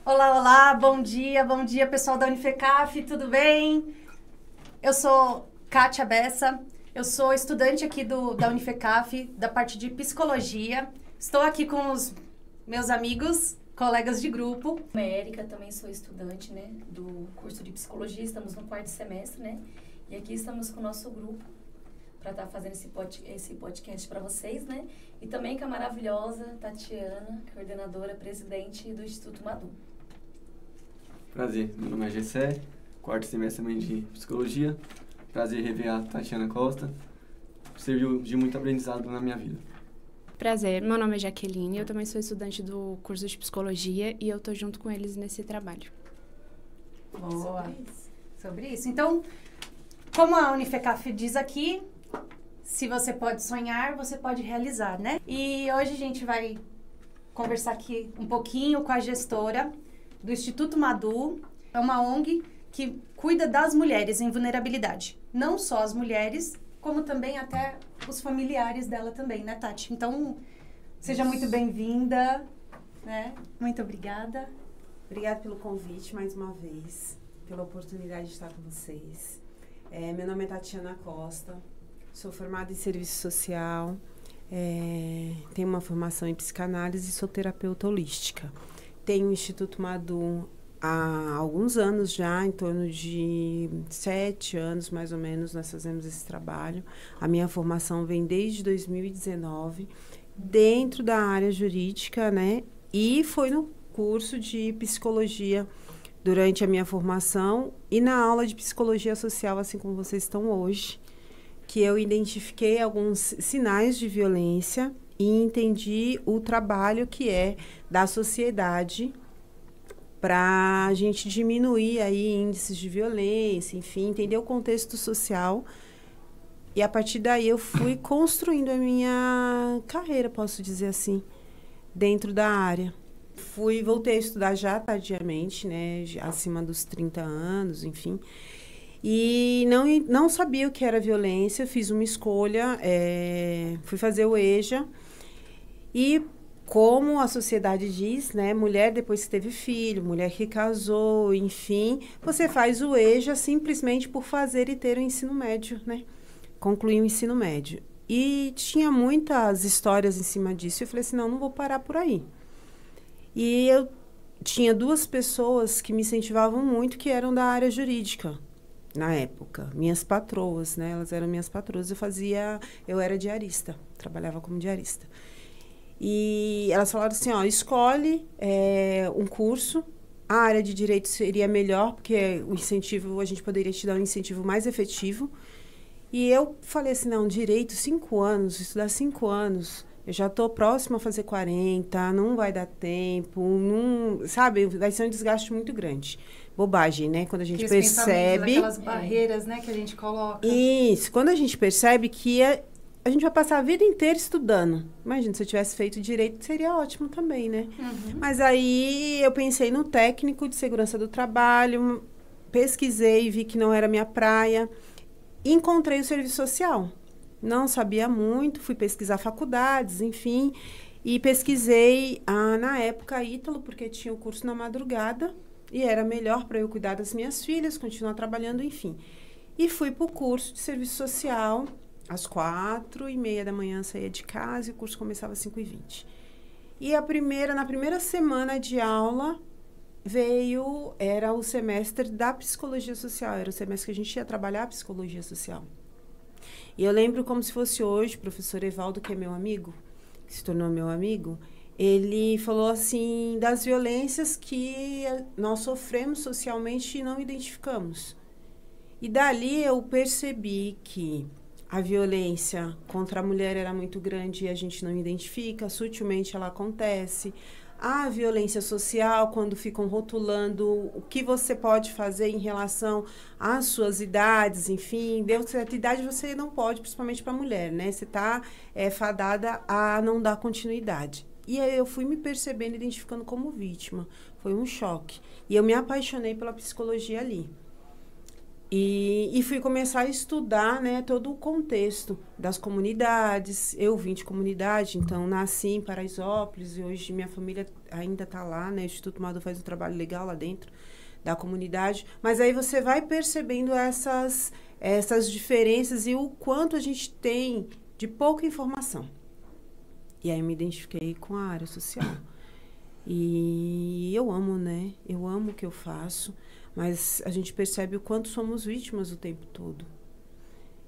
Olá, olá, bom dia pessoal da Unifecaf, tudo bem? Eu sou Kátia Bessa, eu sou estudante aqui da Unifecaf, da parte de psicologia. Estou aqui com os meus amigos, colegas de grupo. Meu nome é Érica, também sou estudante, né, do curso de psicologia, estamos no quarto semestre, né, e aqui estamos com o nosso grupo para estar fazendo esse podcast para vocês, né, e também com a maravilhosa Tatiana, coordenadora, presidente do Instituto Madu. Prazer, meu nome é Gessé, quarto semestre também de psicologia. Prazer rever a Tatiana Costa. Serviu de muito aprendizado na minha vida. Prazer, meu nome é Jaqueline, eu também sou estudante do curso de psicologia e eu tô junto com eles nesse trabalho. Boa. Sobre isso. Então, como a Unifecaf diz aqui, se você pode sonhar, você pode realizar, né? E hoje a gente vai conversar aqui um pouquinho com a gestora do Instituto Madu. É uma ONG que cuida das mulheres em vulnerabilidade. Não só as mulheres, como também até os familiares dela também, né, Tati? Então, seja muito bem-vinda, né? Muito obrigada. Obrigada pelo convite mais uma vez, pela oportunidade de estar com vocês. Meu nome é Tatiana Costa, sou formada em serviço social, tenho uma formação em psicanálise e sou terapeuta holística. Tenho o Instituto Madu há alguns anos já, em torno de 7 anos mais ou menos, nós fazemos esse trabalho. A minha formação vem desde 2019, dentro da área jurídica, né? E foi no curso de psicologia durante a minha formação e na aula de psicologia social, assim como vocês estão hoje, que eu identifiquei alguns sinais de violência e entendi o trabalho que é da sociedade para a gente diminuir aí índices de violência, enfim, entender o contexto social. E a partir daí eu fui construindo a minha carreira, posso dizer assim, dentro da área. Voltei a estudar já tardiamente, né, acima dos 30 anos, enfim. E não sabia o que era violência, fiz uma escolha, fui fazer o EJA. E como a sociedade diz, né, mulher depois que teve filho, mulher que casou, enfim, você faz o EJA simplesmente por fazer e ter o ensino médio, né? Concluir o ensino médio. E tinha muitas histórias em cima disso. Eu falei assim, não vou parar por aí. E eu tinha 2 pessoas que me incentivavam muito, que eram da área jurídica, na época. Minhas patroas, né? Elas eram minhas patroas. Eu era diarista, trabalhava como diarista. E elas falaram assim, ó, escolhe um curso, a área de direito seria melhor, porque o incentivo, a gente poderia te dar um incentivo mais efetivo. E eu falei assim, não, direito, 5 anos, estudar 5 anos, eu já estou próxima a fazer 40, não vai dar tempo, não, sabe, vai ser um desgaste muito grande. Bobagem, né? Quando a gente percebe... Aquelas barreiras, né, que a gente coloca. Isso, quando a gente percebe que a gente vai passar a vida inteira estudando. Imagina, se eu tivesse feito direito, seria ótimo também, né? Uhum. Mas aí eu pensei no técnico de segurança do trabalho, pesquisei, vi que não era minha praia, encontrei o serviço social. Não sabia muito, fui pesquisar faculdades, enfim, e pesquisei, na época, Ítalo, porque tinha o curso na madrugada, e era melhor para eu cuidar das minhas filhas, continuar trabalhando, enfim. E fui para o curso de serviço social, às 4h30 da manhã saía de casa e o curso começava às 5h20. E na primeira semana de aula, era o semestre da psicologia social, era o semestre que a gente ia trabalhar a psicologia social. E eu lembro como se fosse hoje, o professor Evaldo, que é meu amigo, que se tornou meu amigo, ele falou assim, das violências que nós sofremos socialmente e não identificamos. E dali eu percebi que a violência contra a mulher era muito grande e a gente não identifica, sutilmente ela acontece. A violência social, quando ficam rotulando o que você pode fazer em relação às suas idades, enfim, deu certa idade você não pode, principalmente para a mulher, né? Você está fadada a não dar continuidade. E aí eu fui me percebendo, identificando como vítima. Foi um choque. E eu me apaixonei pela psicologia ali. E fui começar a estudar, né, todo o contexto das comunidades. Eu vim de comunidade, então nasci em Paraisópolis e hoje minha família ainda está lá, né? O Instituto Madu faz um trabalho legal lá dentro da comunidade, mas aí você vai percebendo essas diferenças e o quanto a gente tem de pouca informação. E aí eu me identifiquei com a área social. E eu amo, né? Eu amo o que eu faço, mas a gente percebe o quanto somos vítimas o tempo todo.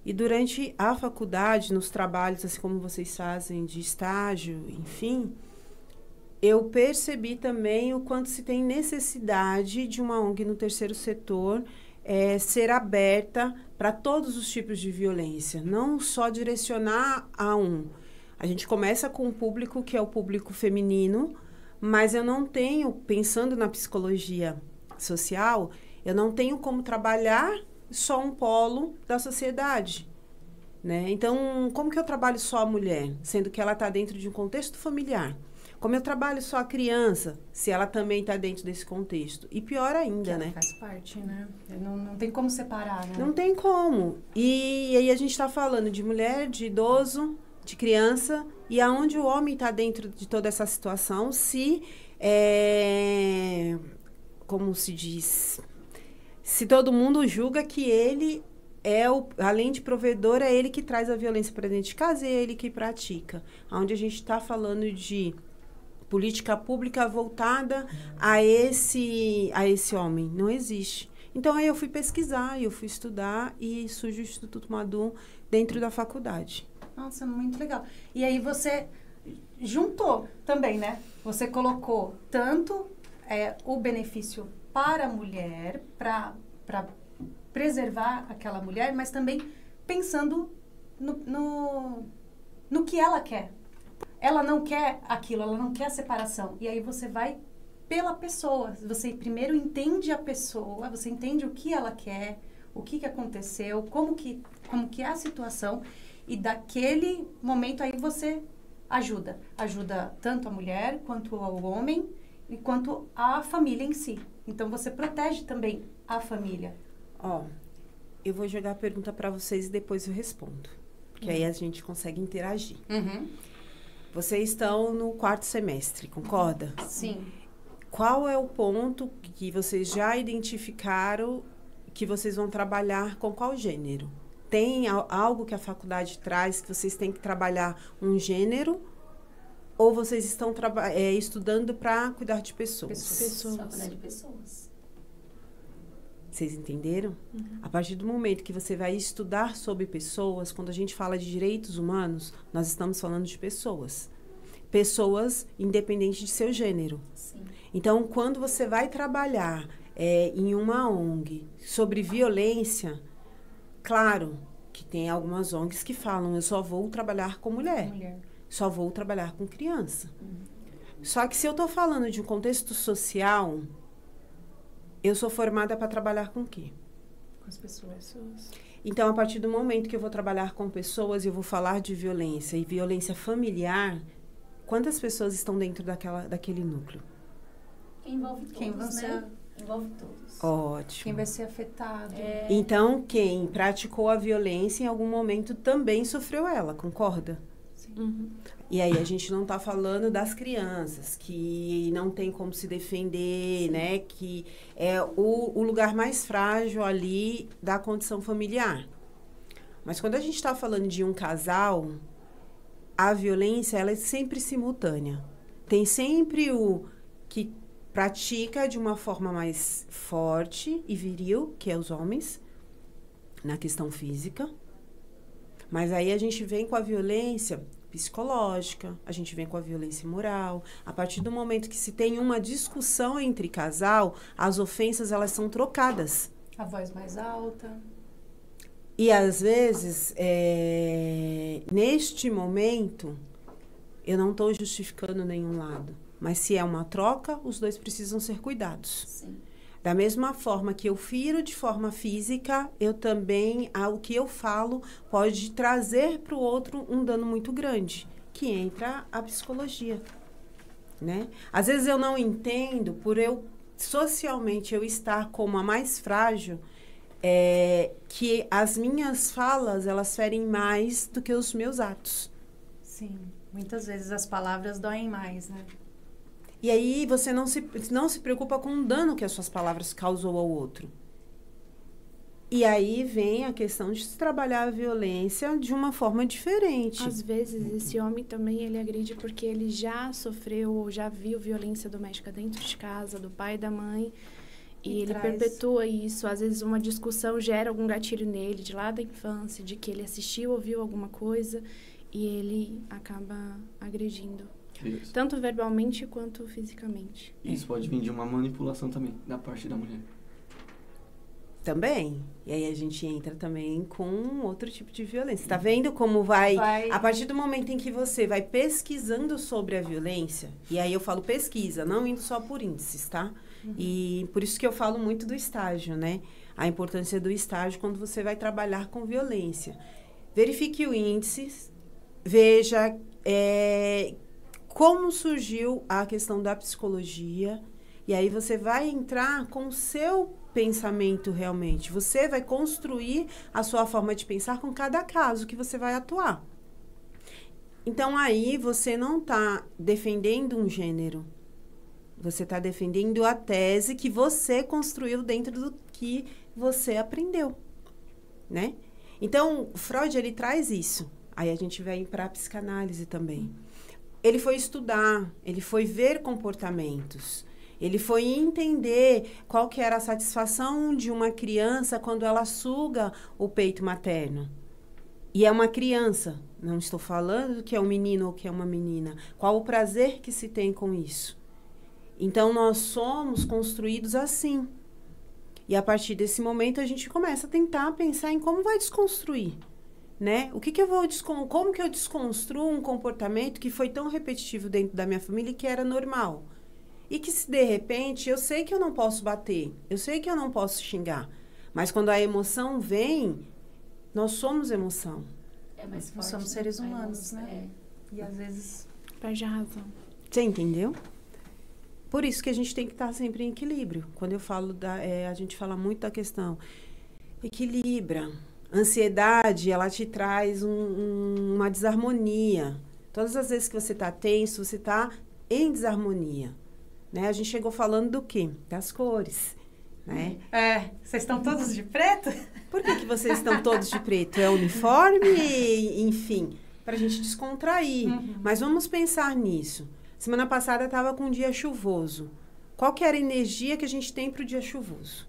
E durante a faculdade, nos trabalhos, assim como vocês fazem, de estágio, enfim, eu percebi também o quanto se tem necessidade de uma ONG no terceiro setor ser aberta para todos os tipos de violência, não só direcionar a um. A gente começa com um público que é o público feminino, mas eu não tenho, pensando na psicologia social, eu não tenho como trabalhar só um polo da sociedade, né? Então, como que eu trabalho só a mulher, sendo que ela está dentro de um contexto familiar? Como eu trabalho só a criança, se ela também está dentro desse contexto? E pior ainda, né? Faz parte, né? Não tem como separar, né? Não tem como. E aí a gente está falando de mulher, de idoso, de criança, e aonde o homem está dentro de toda essa situação, como se diz, se todo mundo julga que ele além de provedor, é ele que traz a violência para dentro de casa e é ele que pratica. Onde a gente está falando de política pública voltada a esse homem. Não existe. Então, aí eu fui pesquisar, eu fui estudar e surge o Instituto Madu dentro da faculdade. Nossa, muito legal. E aí você juntou também, né? Você colocou tanto o benefício para a mulher, para preservar aquela mulher, mas também pensando no que ela quer. Ela não quer aquilo, ela não quer a separação. E aí você vai pela pessoa. Você primeiro entende a pessoa, você entende o que ela quer, o que aconteceu, como que é a situação. E daquele momento aí você ajuda. Ajuda tanto a mulher, quanto ao homem, e quanto a família em si. Então, você protege também a família. Eu vou jogar a pergunta para vocês e depois eu respondo. Porque aí a gente consegue interagir. Uhum. Vocês estão no 4º semestre, concorda? Sim. Qual é o ponto que vocês já identificaram que vocês vão trabalhar com qual gênero? Tem algo que a faculdade traz que vocês têm que trabalhar um gênero? Ou vocês estão estudando para cuidar de pessoas? Pessoas. Para cuidar de pessoas. Vocês entenderam? Uhum. A partir do momento que você vai estudar sobre pessoas, quando a gente fala de direitos humanos, nós estamos falando de pessoas. Pessoas independente de seu gênero. Sim. Então, quando você vai trabalhar em uma ONG sobre violência, claro que tem algumas ONGs que falam, eu só vou trabalhar com mulher. Só vou trabalhar com criança. Uhum. Só que se eu estou falando de um contexto social, eu sou formada para trabalhar com o quê? Com as pessoas. Então, a partir do momento que eu vou trabalhar com pessoas, eu vou falar de violência e violência familiar, quantas pessoas estão dentro daquele núcleo? Envolve todos, né? Envolve todos. Ótimo. Quem vai ser afetado. Então, quem praticou a violência, em algum momento, também sofreu ela, concorda? Sim. Uhum. E aí, a gente não está falando das crianças, que não tem como se defender, né? Que é o lugar mais frágil ali da condição familiar. Mas quando a gente está falando de um casal, a violência, ela é sempre simultânea. Tem sempre o que pratica de uma forma mais forte e viril, que é os homens, na questão física. Mas aí a gente vem com a violência psicológica, a gente vem com a violência moral. A partir do momento que se tem uma discussão entre casal, as ofensas, elas são trocadas. A voz mais alta. E, às vezes, neste momento, eu não estou justificando nenhum lado. Mas, se é uma troca, os dois precisam ser cuidados. Sim. Da mesma forma que eu firo de forma física, eu também, o que eu falo pode trazer para o outro um dano muito grande, que entra a psicologia, né? Às vezes eu não entendo, por socialmente eu estar como a mais frágil, que as minhas falas, elas ferem mais do que os meus atos. Sim, muitas vezes as palavras doem mais, né? E aí você não se preocupa com o dano que as suas palavras causou ao outro. E aí vem a questão de se trabalhar a violência de uma forma diferente. Às vezes, esse homem também, ele agride porque ele já sofreu ou já viu violência doméstica dentro de casa, do pai e da mãe. E ele perpetua isso. Às vezes, uma discussão gera algum gatilho nele, de lá da infância, de que ele assistiu, ouviu alguma coisa, e ele acaba agredindo. Isso. Tanto verbalmente quanto fisicamente. Isso pode vir de uma manipulação também, da parte da mulher. Também. E aí a gente entra também com outro tipo de violência. Tá vendo como vai... A partir do momento em que você vai pesquisando sobre a violência, e aí eu falo pesquisa, não indo só por índices, tá? E por isso que eu falo muito do estágio, né? A importância do estágio quando você vai trabalhar com violência. Verifique o índice, veja como surgiu a questão da psicologia, e aí você vai entrar com o seu pensamento realmente. Você vai construir a sua forma de pensar com cada caso que você vai atuar. Então, aí você não está defendendo um gênero. Você está defendendo a tese que você construiu dentro do que você aprendeu, né? Então, Freud, ele traz isso. Aí a gente vai para a psicanálise também. Ele foi estudar, ele foi ver comportamentos. Ele foi entender qual que era a satisfação de uma criança quando ela suga o peito materno. E é uma criança, não estou falando que é um menino ou que é uma menina. Qual o prazer que se tem com isso? Então, nós somos construídos assim. E a partir desse momento, a gente começa a tentar pensar em como vai desconstruir, né? Como que eu desconstruo um comportamento que foi tão repetitivo dentro da minha família e que era normal? E que, se de repente, eu sei que eu não posso bater, eu sei que eu não posso xingar, mas quando a emoção vem, nós somos emoção. É mais forte, nós somos seres humanos, né? É. E às vezes Perde a razão. Você entendeu? Por isso que a gente tem que estar sempre em equilíbrio. Quando eu falo a gente fala muito da questão equilibra. Ansiedade, ela te traz uma desarmonia. Todas as vezes que você está tenso, você está em desarmonia. Né? A gente chegou falando do quê? Das cores, né? Vocês estão todos de preto? Por que vocês estão todos de preto? É uniforme? Enfim, para a gente descontrair. Mas vamos pensar nisso. Semana passada estava com um dia chuvoso. Qual que era a energia que a gente tem para o dia chuvoso?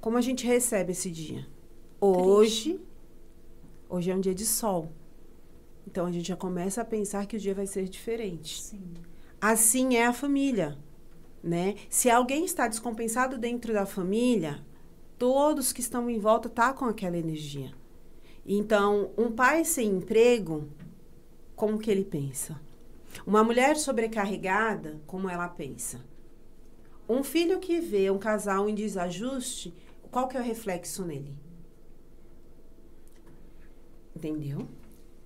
Como a gente recebe esse dia? Hoje é um dia de sol. Então, a gente já começa a pensar que o dia vai ser diferente. Sim. Assim é a família. Né? Se alguém está descompensado dentro da família, todos que estão em volta estão com aquela energia. Então, um pai sem emprego, como que ele pensa? Uma mulher sobrecarregada, como ela pensa? Um filho que vê um casal em desajuste, qual que é o reflexo nele? Entendeu?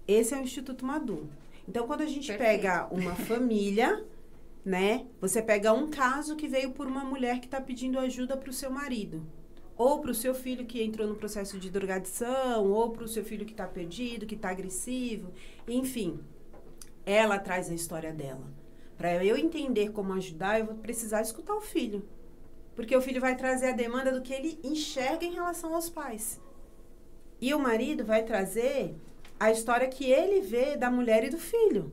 Esse é o Instituto Madu. Então, quando a gente pega uma família... Né? Você pega um caso que veio por uma mulher que está pedindo ajuda para o seu marido. Ou para o seu filho que entrou no processo de drogadição, ou para o seu filho que está perdido, que está agressivo. Enfim, ela traz a história dela. Para eu entender como ajudar, eu vou precisar escutar o filho. Porque o filho vai trazer a demanda do que ele enxerga em relação aos pais. E o marido vai trazer a história que ele vê da mulher e do filho.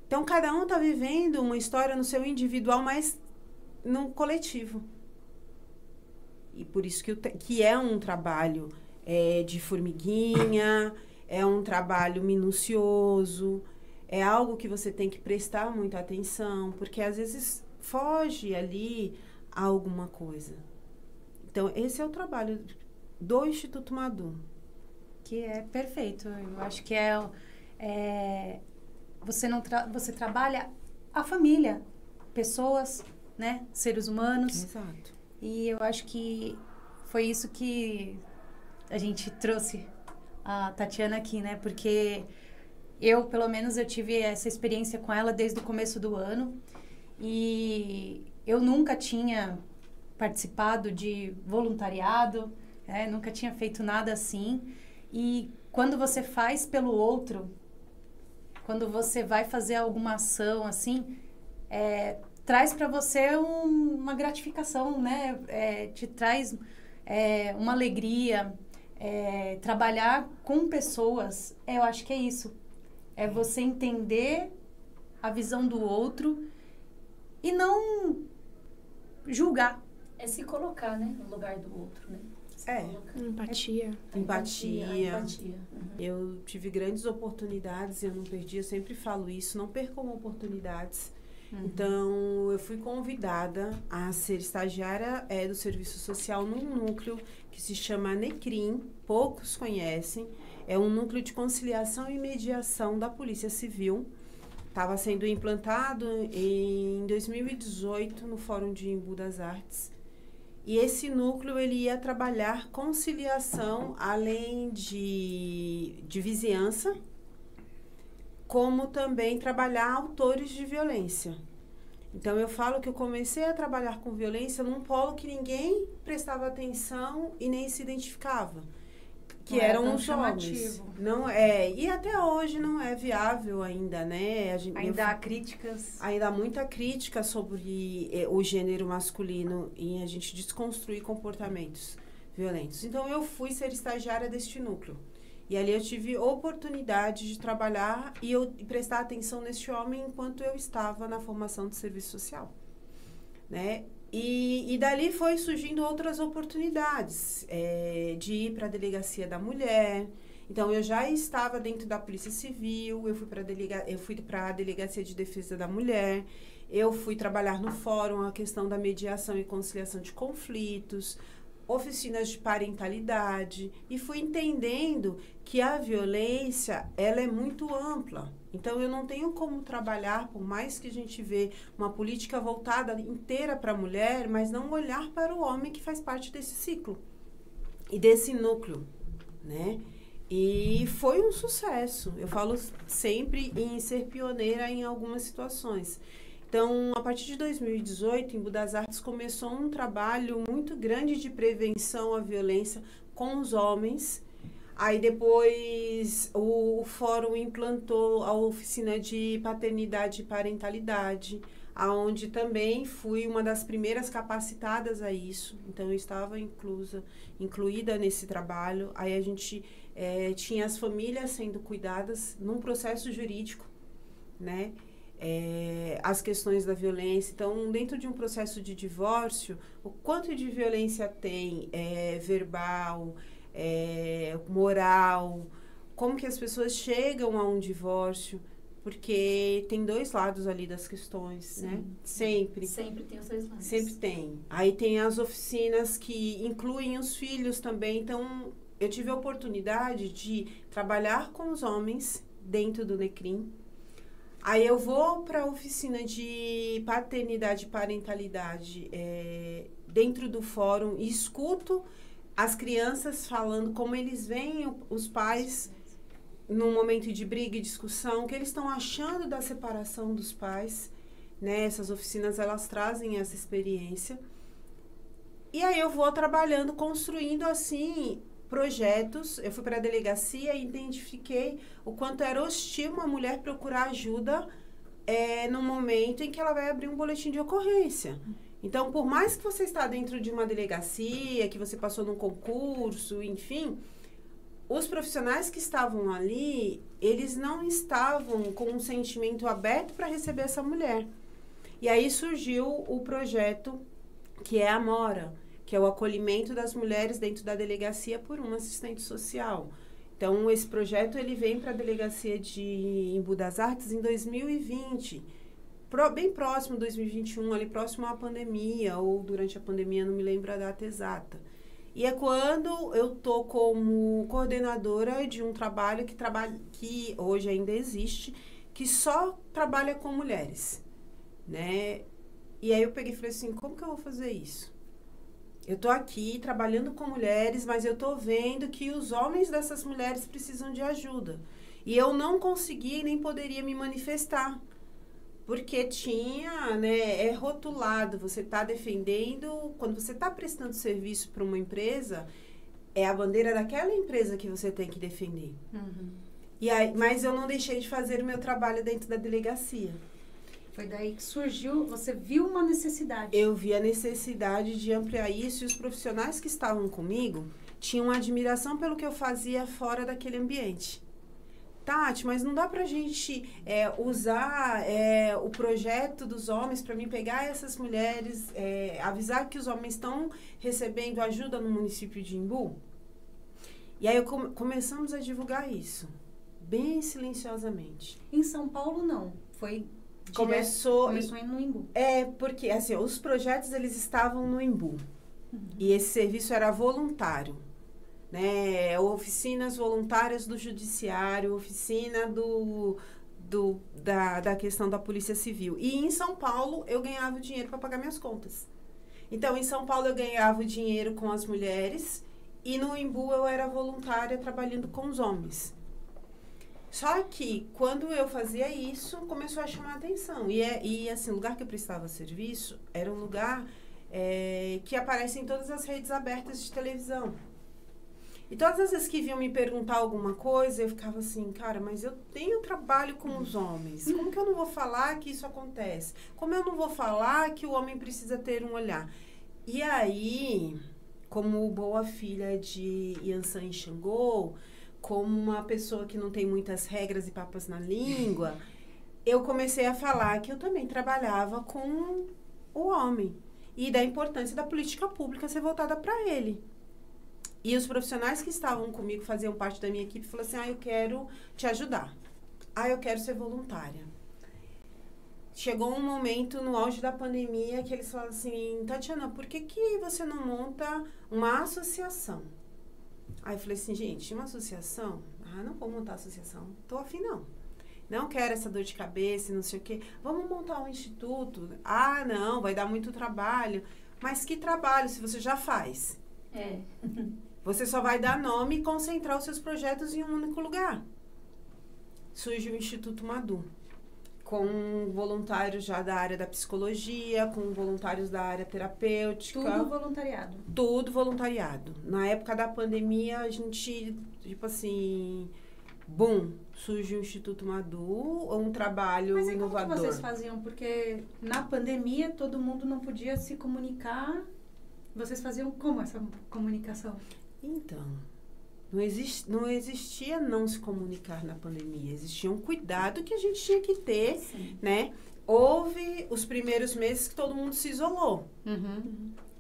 Então, cada um está vivendo uma história no seu individual, mas no coletivo. E por isso que é um trabalho de formiguinha, é um trabalho minucioso, é algo que você tem que prestar muita atenção, porque às vezes foge ali a alguma coisa. Então, esse é o trabalho do Instituto Madu. Que é perfeito. Eu acho que você trabalha a família, pessoas, né? Seres humanos. Exato. E eu acho que foi isso que a gente trouxe a Tatiana aqui, né? Porque pelo menos, eu tive essa experiência com ela desde o começo do ano. E eu nunca tinha participado de voluntariado, nunca tinha feito nada assim. E quando você faz pelo outro... Quando você vai fazer alguma ação, assim, traz para você uma gratificação, né? Te traz uma alegria. Trabalhar com pessoas, eu acho que é isso. É você entender a visão do outro e não julgar. É se colocar, né, no lugar do outro, né? Empatia. Empatia. Uhum. Eu tive grandes oportunidades e eu não perdi, eu sempre falo isso, não percam oportunidades. Uhum. Então, eu fui convidada a ser estagiária do Serviço Social num núcleo que se chama NECRIM, poucos conhecem. É um núcleo de conciliação e mediação da Polícia Civil. Estava sendo implantado em 2018 no Fórum de Embu das Artes. E esse núcleo ele ia trabalhar conciliação, além de vizinhança, como também trabalhar autores de violência. Então, eu falo que eu comecei a trabalhar com violência num polo que ninguém prestava atenção e nem se identificava, que eram os homens. Não é, e até hoje não é viável ainda, né? Ainda há críticas. Ainda há muita crítica sobre o gênero masculino e a gente desconstruir comportamentos violentos. Então, eu fui ser estagiária deste núcleo. E ali eu tive oportunidade de trabalhar e prestar atenção neste homem enquanto eu estava na formação de serviço social, né? E dali foi surgindo outras oportunidades de ir para a Delegacia da Mulher. Então, eu já estava dentro da Polícia Civil, eu fui para a Delegacia de Defesa da Mulher, eu fui trabalhar no fórum a questão da mediação e conciliação de conflitos, oficinas de parentalidade, e fui entendendo que a violência, ela é muito ampla. Então, eu não tenho como trabalhar, por mais que a gente vê uma política voltada inteira para a mulher, mas não olhar para o homem que faz parte desse ciclo e desse núcleo, né? E foi um sucesso. Eu falo sempre em ser pioneira em algumas situações. Então, a partir de 2018, Embu das Artes começou um trabalho muito grande de prevenção à violência com os homens. Aí, depois, o fórum implantou a oficina de paternidade e parentalidade, aonde também fui uma das primeiras capacitadas a isso. Então, eu estava incluída nesse trabalho. Aí, a gente tinha as famílias sendo cuidadas num processo jurídico, né? As questões da violência. Então, dentro de um processo de divórcio, o quanto de violência tem verbal, moral, como que as pessoas chegam a um divórcio, porque tem dois lados ali das questões, sim, né? Sempre. Sempre tem os dois lados. Sempre tem. Aí tem as oficinas que incluem os filhos também. Então, eu tive a oportunidade de trabalhar com os homens dentro do NECRIM. Aí eu vou para a oficina de paternidade e parentalidade dentro do fórum e escuto as crianças falando como eles veem os pais num momento de briga e discussão, o que eles estão achando da separação dos pais, né? Essas oficinas, elas trazem essa experiência. E aí eu vou trabalhando, construindo assim projetos. Eu fui para a delegacia e identifiquei o quanto era hostil uma mulher procurar ajuda no momento em que ela vai abrir um boletim de ocorrência. Então, por mais que você está dentro de uma delegacia, que você passou num concurso, enfim, os profissionais que estavam ali, eles não estavam com um sentimento aberto para receber essa mulher. E aí surgiu o projeto que é a Mora, que é o acolhimento das mulheres dentro da delegacia por uma assistente social. Então, esse projeto ele vem para a delegacia de Embu das Artes em 2020, bem próximo de 2021, ali próximo à pandemia, ou durante a pandemia, não me lembro a data exata. E é quando eu estou como coordenadora de um trabalho que hoje ainda existe, que só trabalha com mulheres, né? E aí eu peguei e falei assim, como que eu vou fazer isso? Eu estou aqui trabalhando com mulheres, mas eu estou vendo que os homens dessas mulheres precisam de ajuda. E eu não consegui nem poderia me manifestar. Porque tinha, né, rotulado, você está defendendo, quando você está prestando serviço para uma empresa, é a bandeira daquela empresa que você tem que defender. Uhum. E aí, mas eu não deixei de fazer o meu trabalho dentro da delegacia. Foi daí que surgiu, você viu uma necessidade. Eu vi a necessidade de ampliar isso e os profissionais que estavam comigo tinham admiração pelo que eu fazia fora daquele ambiente. Tati, mas não dá pra gente usar o projeto dos homens para mim pegar essas mulheres, avisar que os homens estão recebendo ajuda no município de Imbu? E aí começamos a divulgar isso, bem silenciosamente. Em São Paulo, não. Foi Começou no Imbu. Porque assim, os projetos eles estavam no Imbu. E esse serviço era voluntário. Né? Oficinas voluntárias do judiciário, oficina da questão da polícia civil. E em São Paulo eu ganhava o dinheiro para pagar minhas contas. Então, em São Paulo eu ganhava o dinheiro com as mulheres e no Imbu eu era voluntária trabalhando com os homens. Só que, quando eu fazia isso, começou a chamar a atenção. E assim, o lugar que eu prestava serviço era um lugar que aparece em todas as redes abertas de televisão. E todas as vezes que vinham me perguntar alguma coisa, eu ficava assim, cara, mas eu tenho trabalho com os homens. Como que eu não vou falar que isso acontece? Como eu não vou falar que o homem precisa ter um olhar? E aí, como boa filha de Yansan e Xangô, como uma pessoa que não tem muitas regras e papas na língua, eu comecei a falar que eu também trabalhava com o homem. E da importância da política pública ser voltada para ele. E os profissionais que estavam comigo, faziam parte da minha equipe, falaram assim, eu quero te ajudar. Eu quero ser voluntária. Chegou um momento, no auge da pandemia, que eles falaram assim, Tatiana, por que você não monta uma associação? Aí eu falei assim, gente, uma associação? Não vou montar associação. Tô afim, não. Não quero essa dor de cabeça, não sei o quê. Vamos montar um instituto? Não, vai dar muito trabalho. Mas que trabalho, se você já faz? Você só vai dar nome e concentrar os seus projetos em um único lugar. Surge o Instituto Madu, com voluntários já da área da psicologia, com voluntários da área terapêutica. Tudo voluntariado? Tudo voluntariado. Na época da pandemia, a gente, surge o Instituto Madu, um trabalho inovador. Como que vocês faziam? Porque na pandemia todo mundo não podia se comunicar. Vocês faziam como essa comunicação? Então, não existia não se comunicar na pandemia. Existia um cuidado que a gente tinha que ter, sim, né? Houve os primeiros meses que todo mundo se isolou.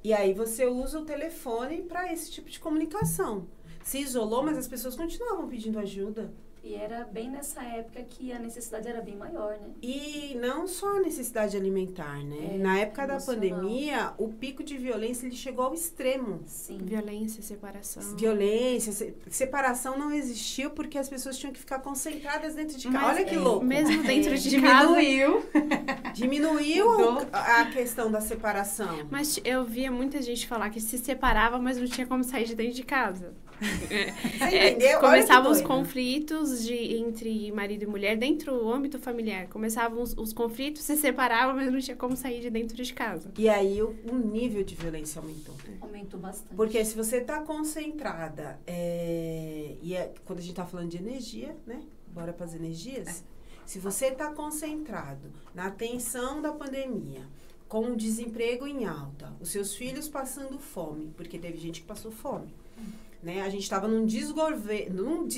E aí você usa o telefone para esse tipo de comunicação. Se isolou, mas as pessoas continuavam pedindo ajuda. E era bem nessa época que a necessidade era bem maior, né? E não só a necessidade alimentar, né? Na época da pandemia, o pico de violência ele chegou ao extremo. Sim. Violência, separação. Separação não existiu porque as pessoas tinham que ficar concentradas dentro de casa. Olha que louco. Mesmo dentro de casa. Diminuiu a questão da separação. Mas eu via muita gente falar que se separava, mas não tinha como sair de dentro de casa. Você entendeu? Começavam os conflitos entre marido e mulher dentro do âmbito familiar. Começavam os conflitos, se separavam, mas não tinha como sair de dentro de casa. E aí o nível de violência aumentou. Aumentou bastante. Porque se você está concentrada, quando a gente está falando de energia, né? Bora para as energias. Se você está concentrado na atenção da pandemia, com o desemprego em alta, os seus filhos passando fome, porque teve gente que passou fome. Né? A gente estava num desgoverno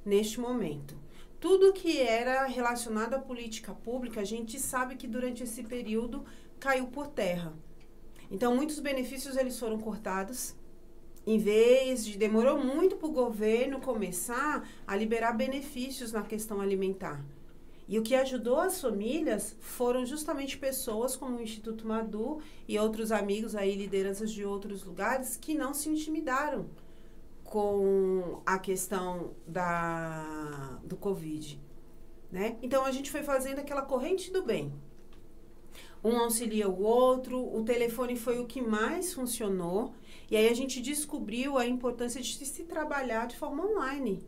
neste momento. Tudo que era relacionado à política pública, a gente sabe que durante esse período caiu por terra. Então, muitos benefícios eles foram cortados. Demorou muito para o governo começar a liberar benefícios na questão alimentar. E o que ajudou as famílias foram justamente pessoas como o Instituto Madu e outros amigos, aí, lideranças de outros lugares, que não se intimidaram com a questão do Covid. Né? Então, a gente foi fazendo aquela corrente do bem. Um auxilia o outro, o telefone foi o que mais funcionou. E aí a gente descobriu a importância de se trabalhar de forma online.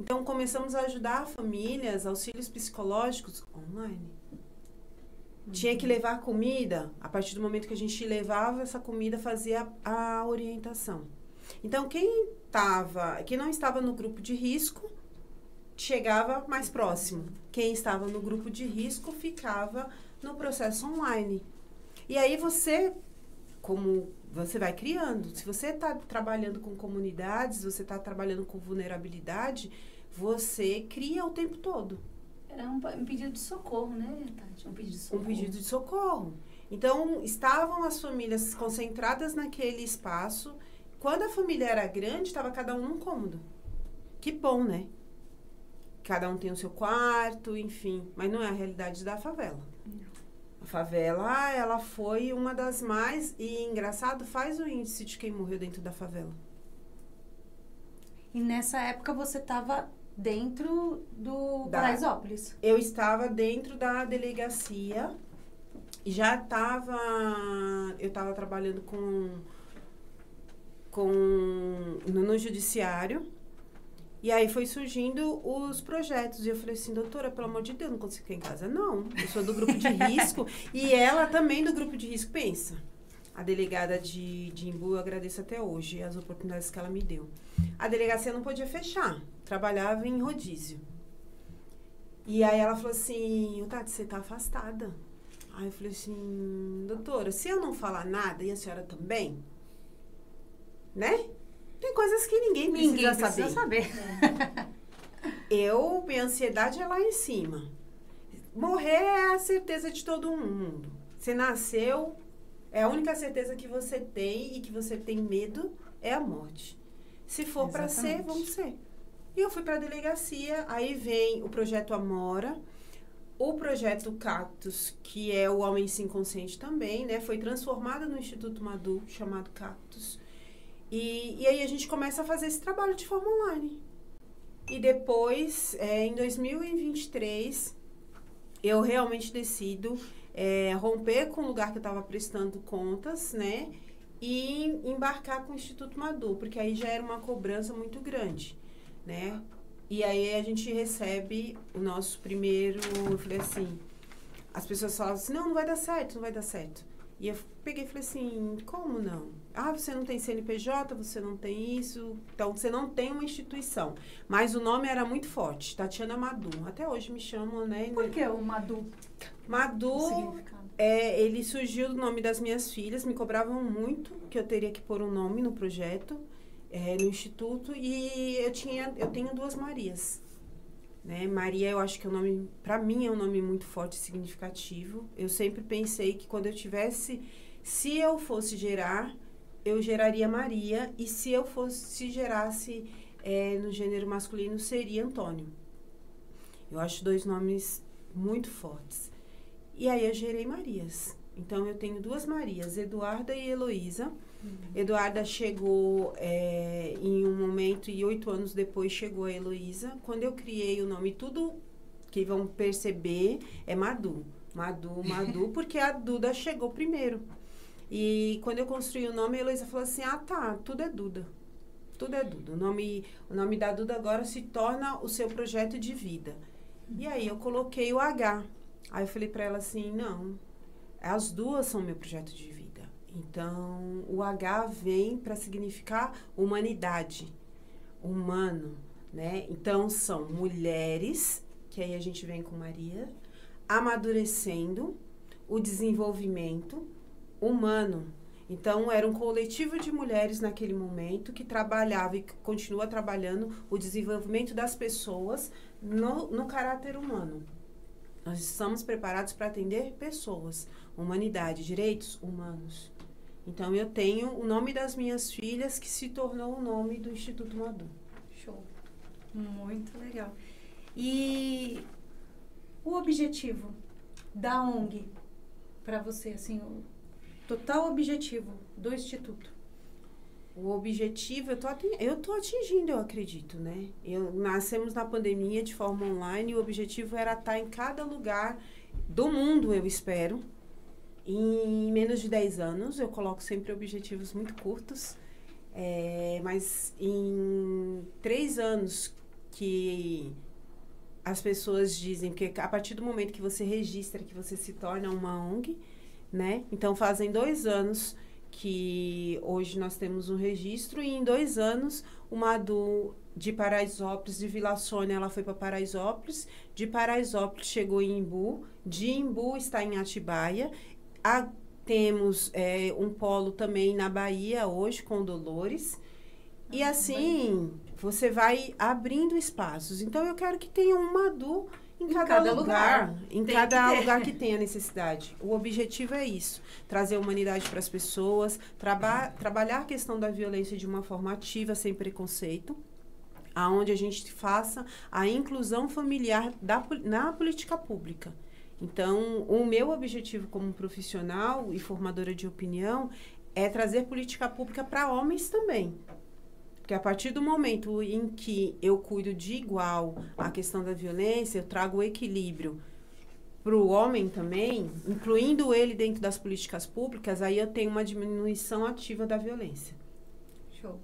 Então, começamos a ajudar famílias, auxílios psicológicos online. Tinha que levar comida. A partir do momento que a gente levava essa comida, fazia a orientação. Então, quem não estava no grupo de risco, chegava mais próximo. Quem estava no grupo de risco ficava no processo online. E aí você, como você vai criando, se você está trabalhando com comunidades, você está trabalhando com vulnerabilidade, você cria o tempo todo. Era um pedido de socorro, né, Tati? Um pedido de socorro. Um pedido de socorro. Então, estavam as famílias concentradas naquele espaço. Quando a família era grande, estava cada um num cômodo. Que bom, né? Cada um tem o seu quarto, enfim. Mas não é a realidade da favela. A favela, ela foi uma das mais... E, engraçado, faz o índice de quem morreu dentro da favela. E nessa época você estava dentro do Paraisópolis? Eu estava dentro da delegacia... Já estava... Eu estava trabalhando no judiciário. E aí foi surgindo os projetos. E eu falei assim, doutora, pelo amor de Deus, não consigo ficar em casa. Não, eu sou do grupo de risco. E ela também do grupo de risco. Pensa, a delegada de Imbu, eu agradeço até hoje as oportunidades que ela me deu. A delegacia não podia fechar. Trabalhava em rodízio. E aí ela falou assim, Tati, você está afastada. Aí eu falei assim, doutora, se eu não falar nada, e a senhora também, né? Tem coisas que ninguém precisa saber. Minha ansiedade é lá em cima. Morrer é a certeza de todo mundo. Você nasceu, é a única certeza que você tem e que você tem medo é a morte. Se for para ser, vamos ser. E eu fui para a delegacia, aí vem o projeto Amora, o projeto Cactus, que é o Homem Sim Consciente também, né? Foi transformado no Instituto Madu, chamado Cactus. E aí a gente começa a fazer esse trabalho de forma online. E depois, em 2023, eu realmente decido romper com o lugar que eu estava prestando contas, né? E embarcar com o Instituto Madu, porque aí já era uma cobrança muito grande, né? E aí a gente recebe o nosso primeiro, eu falei assim, as pessoas falavam assim, não vai dar certo, não vai dar certo. E eu peguei e falei assim, como não? Ah, você não tem CNPJ, você não tem isso, então você não tem uma instituição. Mas o nome era muito forte, Tatiana Madu. Até hoje me chamam, né? Por que o Madu? Madu, ele surgiu do nome das minhas filhas, me cobravam muito que eu teria que pôr um nome no projeto. No instituto, e eu tenho duas Marias, né? Maria, eu acho que é um nome, para mim é um nome muito forte e significativo. Eu sempre pensei que quando eu tivesse, se eu fosse gerar, eu geraria Maria, e se eu gerasse no gênero masculino, seria Antônio. Eu acho dois nomes muito fortes. E aí eu gerei Marias. Então eu tenho duas Marias, Eduarda e Heloísa. Eduarda chegou em um momento e 8 anos depois chegou a Heloísa. Quando eu criei o nome, tudo que vão perceber é Madu. Madu, porque a Duda chegou primeiro. E quando eu construí o nome, a Heloísa falou assim, tudo é Duda. Tudo é Duda. O nome da Duda agora se torna o seu projeto de vida. E aí eu coloquei o H. Aí eu falei para ela assim, não, as duas são meu projeto de vida. Então, o H vem para significar humanidade, humano, né? Então, são mulheres, que aí a gente vem com Maria, amadurecendo, o desenvolvimento humano. Então, era um coletivo de mulheres naquele momento que trabalhava e que continua trabalhando o desenvolvimento das pessoas no caráter humano. Nós estamos preparados para atender pessoas, humanidade, direitos humanos. Então, eu tenho o nome das minhas filhas, que se tornou o nome do Instituto Madu. Show. Muito legal. E o objetivo da ONG, para você, assim, o total objetivo do Instituto? O objetivo, eu tô atingindo, eu acredito, né? Nascemos na pandemia de forma online e o objetivo era estar em cada lugar do mundo, eu espero. Em menos de 10 anos, eu coloco sempre objetivos muito curtos, mas em 3 anos que as pessoas dizem que a partir do momento que você registra, que você se torna uma ONG, né? Então, fazem 2 anos que hoje nós temos um registro e em 2 anos uma Madu de Paraisópolis, de Vila Sônia, ela foi para Paraisópolis, de Paraisópolis chegou em Imbu, de Imbu está em Atibaia, temos um polo também na Bahia hoje com Dolores, e assim você vai abrindo espaços. Então eu quero que tenha uma Madu em cada lugar, em cada lugar que tenha necessidade. O objetivo é isso, trazer humanidade para as pessoas, trabalhar a questão da violência de uma forma ativa, sem preconceito, aonde a gente faça a inclusão familiar na política pública. Então, o meu objetivo como profissional e formadora de opinião é trazer política pública para homens também. Porque a partir do momento em que eu cuido de igual a questão da violência, eu trago o equilíbrio para o homem também, incluindo ele dentro das políticas públicas, aí eu tenho uma diminuição ativa da violência. Show.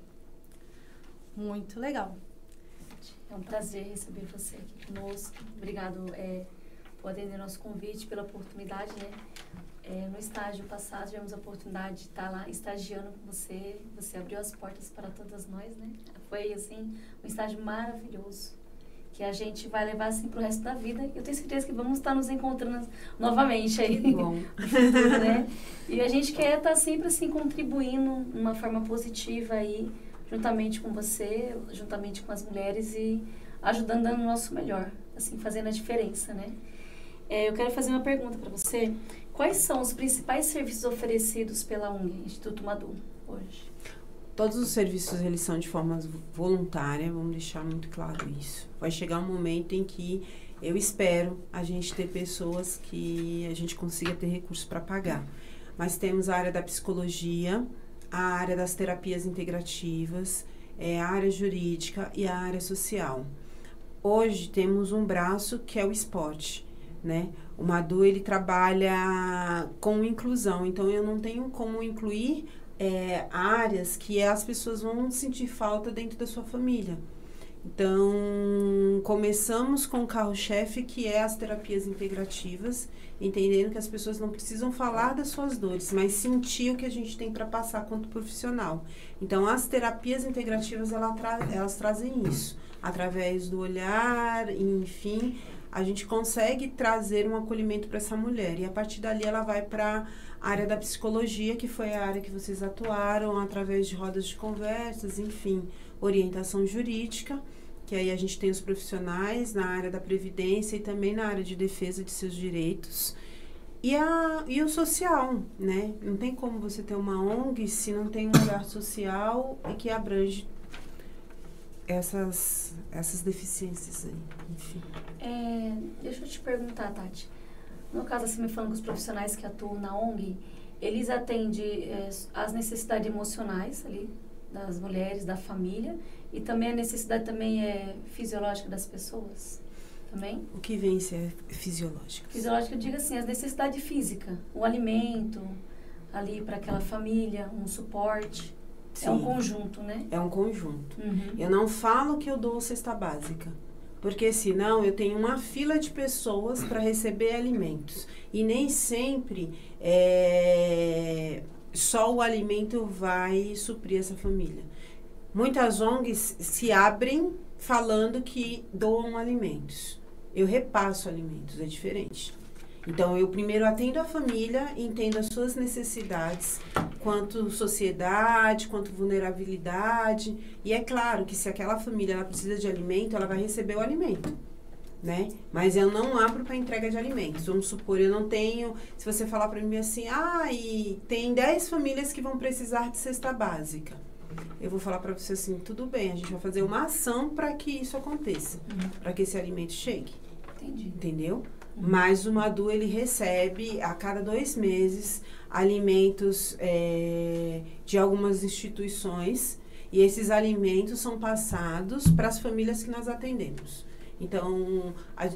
Muito legal. É um prazer receber você aqui conosco. Obrigado por atender nosso convite, pela oportunidade, né? No estágio passado, tivemos a oportunidade de estar lá estagiando com você. Você abriu as portas para todas nós, né? Foi, assim, um estágio maravilhoso, que a gente vai levar, assim, para o resto da vida. Eu tenho certeza que vamos estar nos encontrando novamente aí. Que bom. Né? E a gente quer estar sempre, assim, contribuindo de uma forma positiva aí, juntamente com você, juntamente com as mulheres e ajudando, dando o nosso melhor, assim, fazendo a diferença, né? Eu quero fazer uma pergunta para você. Quais são os principais serviços oferecidos pela ONG, Instituto Madu, hoje? Todos os serviços, eles são de forma voluntária, vamos deixar muito claro isso. Vai chegar um momento em que eu espero a gente ter pessoas que a gente consiga ter recursos para pagar. Mas temos a área da psicologia, a área das terapias integrativas, a área jurídica e a área social. Hoje temos um braço que é o esporte, né? O Madu, ele trabalha com inclusão, então eu não tenho como incluir áreas que as pessoas vão sentir falta dentro da sua família. Então, começamos com o carro-chefe, que é as terapias integrativas, entendendo que as pessoas não precisam falar das suas dores, mas sentir o que a gente tem para passar quanto profissional. Então, as terapias integrativas, elas trazem isso, através do olhar, enfim, a gente consegue trazer um acolhimento para essa mulher. E a partir dali ela vai para a área da psicologia, que foi a área que vocês atuaram, através de rodas de conversas, enfim, orientação jurídica, que aí a gente tem os profissionais na área da previdência e também na área de defesa de seus direitos. E o social, né? Não tem como você ter uma ONG se não tem um lugar social e que abrange essas deficiências aí, enfim. Deixa eu te perguntar, Tati. No caso, assim, me falando que os profissionais que atuam na ONG, eles atendem as necessidades emocionais ali das mulheres, da família, e também a necessidade também fisiológica das pessoas, também? O que vem ser fisiológico? Fisiológica, eu digo assim, as necessidades físicas, o alimento ali para aquela família, um suporte. Sim. É um conjunto, né? É um conjunto. Uhum. Eu não falo que eu dou cesta básica, porque senão eu tenho uma fila de pessoas para receber alimentos. E nem sempre só o alimento vai suprir essa família. Muitas ONGs se abrem falando que doam alimentos. Eu repasso alimentos, é diferente. Então, eu primeiro atendo a família, entendo as suas necessidades, quanto sociedade, quanto vulnerabilidade. E é claro que se aquela família ela precisa de alimento, ela vai receber o alimento, né? Mas eu não abro para entrega de alimentos. Vamos supor, eu não tenho... Se você falar para mim assim, e tem 10 famílias que vão precisar de cesta básica. Eu vou falar para você assim, tudo bem, a gente vai fazer uma ação para que isso aconteça, para que esse alimento chegue. Entendi. Entendeu? Mas o Madu, ele recebe a cada 2 meses alimentos de algumas instituições e esses alimentos são passados para as famílias que nós atendemos. Então,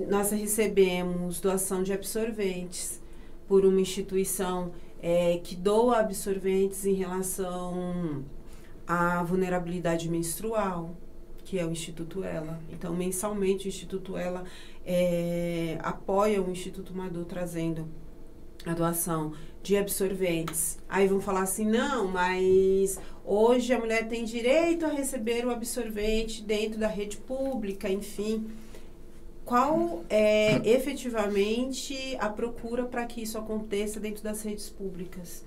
nós recebemos doação de absorventes por uma instituição que doa absorventes em relação à vulnerabilidade menstrual, que é o Instituto Ela. Então, mensalmente, o Instituto Ela apoia o Instituto Madu trazendo a doação de absorventes. Aí vão falar assim, não, mas hoje a mulher tem direito a receber o absorvente dentro da rede pública, enfim. Qual é efetivamente a procura para que isso aconteça dentro das redes públicas?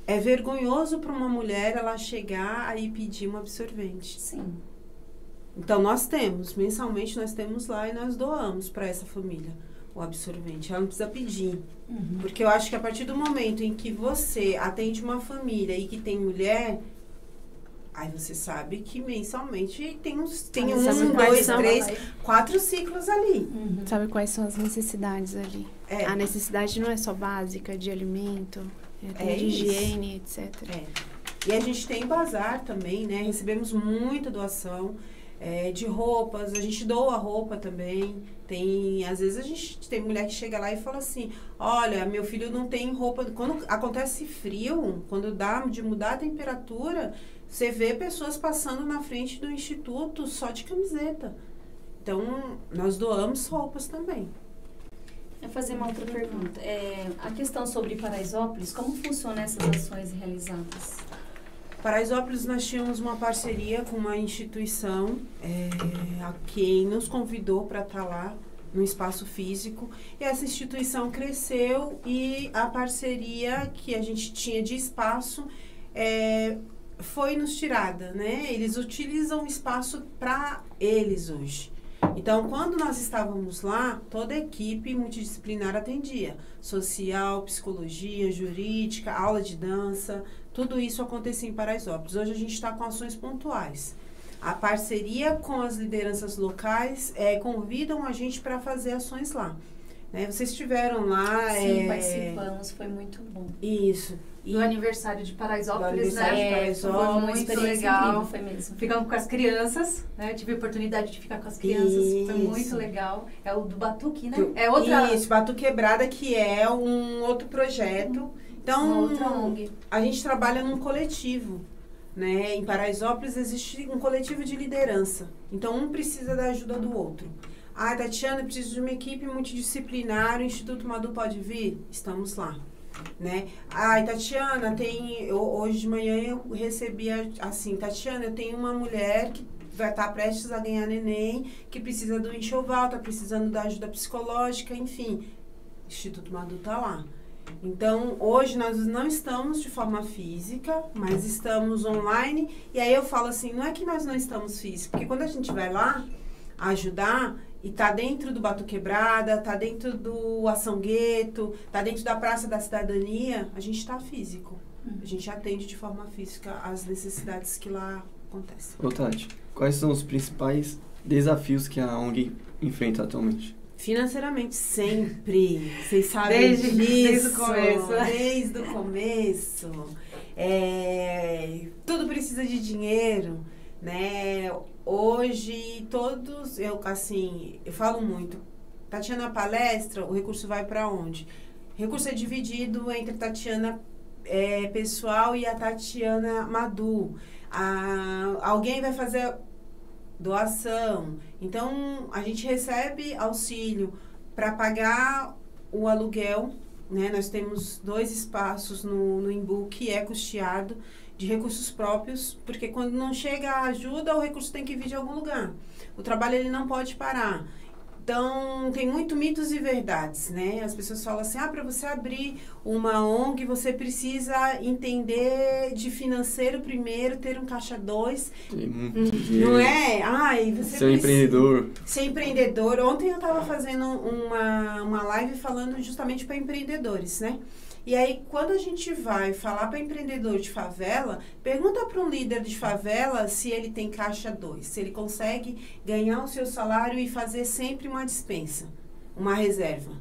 É vergonhoso para uma mulher ela chegar aí e pedir um absorvente. Sim. Então, mensalmente nós temos lá e nós doamos para essa família o absorvente. Ela não precisa pedir. Uhum. Porque eu acho que a partir do momento em que você atende uma família e que tem mulher, aí você sabe que mensalmente tem 1, 2, 3, 4 ciclos ali. Uhum. Sabe quais são as necessidades ali? É. A necessidade não é só básica de alimento, tem de higiene, etc. E a gente tem bazar também, né? Recebemos muita doação de roupas, a gente doa roupa também. Às vezes a gente tem mulher que chega lá e fala assim, olha, meu filho não tem roupa. Quando acontece frio, quando dá de mudar a temperatura, você vê pessoas passando na frente do instituto só de camiseta. Então, nós doamos roupas também. Eu vou fazer uma outra pergunta. A questão sobre Paraisópolis, como funcionam essas ações realizadas? Paraisópolis, nós tínhamos uma parceria com uma instituição a quem nos convidou para estar lá no espaço físico. E essa instituição cresceu e a parceria que a gente tinha de espaço foi nos tirada, né? Eles utilizam o espaço para eles hoje. Então, quando nós estávamos lá, toda a equipe multidisciplinar atendia. Social, psicologia, jurídica, aula de dança, tudo isso acontecia em Paraisópolis. Hoje a gente está com ações pontuais. A parceria com as lideranças locais convidam a gente para fazer ações lá. Né? Vocês estiveram lá... Sim, participamos, foi muito bom. Isso. Do aniversário de Paraisópolis, Foi muito legal. Incrível, foi mesmo. Ficamos com as crianças, né? Tive a oportunidade de ficar com as crianças, Isso. foi muito legal. É o do Batuque, né? É outra... Isso, Batuque Quebrada, que é um outro projeto. Então, outra ONG. A gente trabalha num coletivo, né? Em Paraisópolis existe um coletivo de liderança. Então, um precisa da ajuda do outro. Ah, Tatiana, preciso de uma equipe multidisciplinar, o Instituto Madu pode vir? Estamos lá. Né? Tatiana, hoje de manhã eu recebi assim, Tatiana, eu tenho uma mulher que vai estar prestes a ganhar neném, que precisa do enxoval, está precisando da ajuda psicológica, enfim, Instituto Madu está lá. Então, hoje nós não estamos de forma física, mas estamos online, e aí eu falo assim, não é que nós não estamos físicos, porque quando a gente vai lá ajudar, e tá dentro do Batuque Quebrada, tá dentro do Ação Gueto, tá dentro da Praça da Cidadania, a gente tá físico. A gente atende de forma física as necessidades que lá acontecem. Ô Tati, quais são os principais desafios que a ONG enfrenta atualmente? Financeiramente, sempre. Vocês sabem disso. Desde o começo. Desde o começo. Tudo precisa de dinheiro, né? Hoje, eu falo muito, Tatiana palestra, o recurso vai para onde? O recurso é dividido entre Tatiana pessoal e a Tatiana Madu. Alguém vai fazer doação. Então, a gente recebe auxílio para pagar o aluguel, né? Nós temos 2 espaços no Embu que é custeado de recursos próprios, porque quando não chega a ajuda, o recurso tem que vir de algum lugar. O trabalho ele não pode parar. Então, tem muito mitos e verdades, né? As pessoas falam assim, para você abrir uma ONG, você precisa entender de financeiro primeiro, ter um caixa 2. Não é? Você ser empreendedor. Ser empreendedor. Ontem eu estava fazendo uma live falando justamente para empreendedores, né? E aí, quando a gente vai falar para empreendedor de favela, pergunta para um líder de favela se ele tem caixa 2, se ele consegue ganhar o seu salário e fazer sempre uma despensa, uma reserva.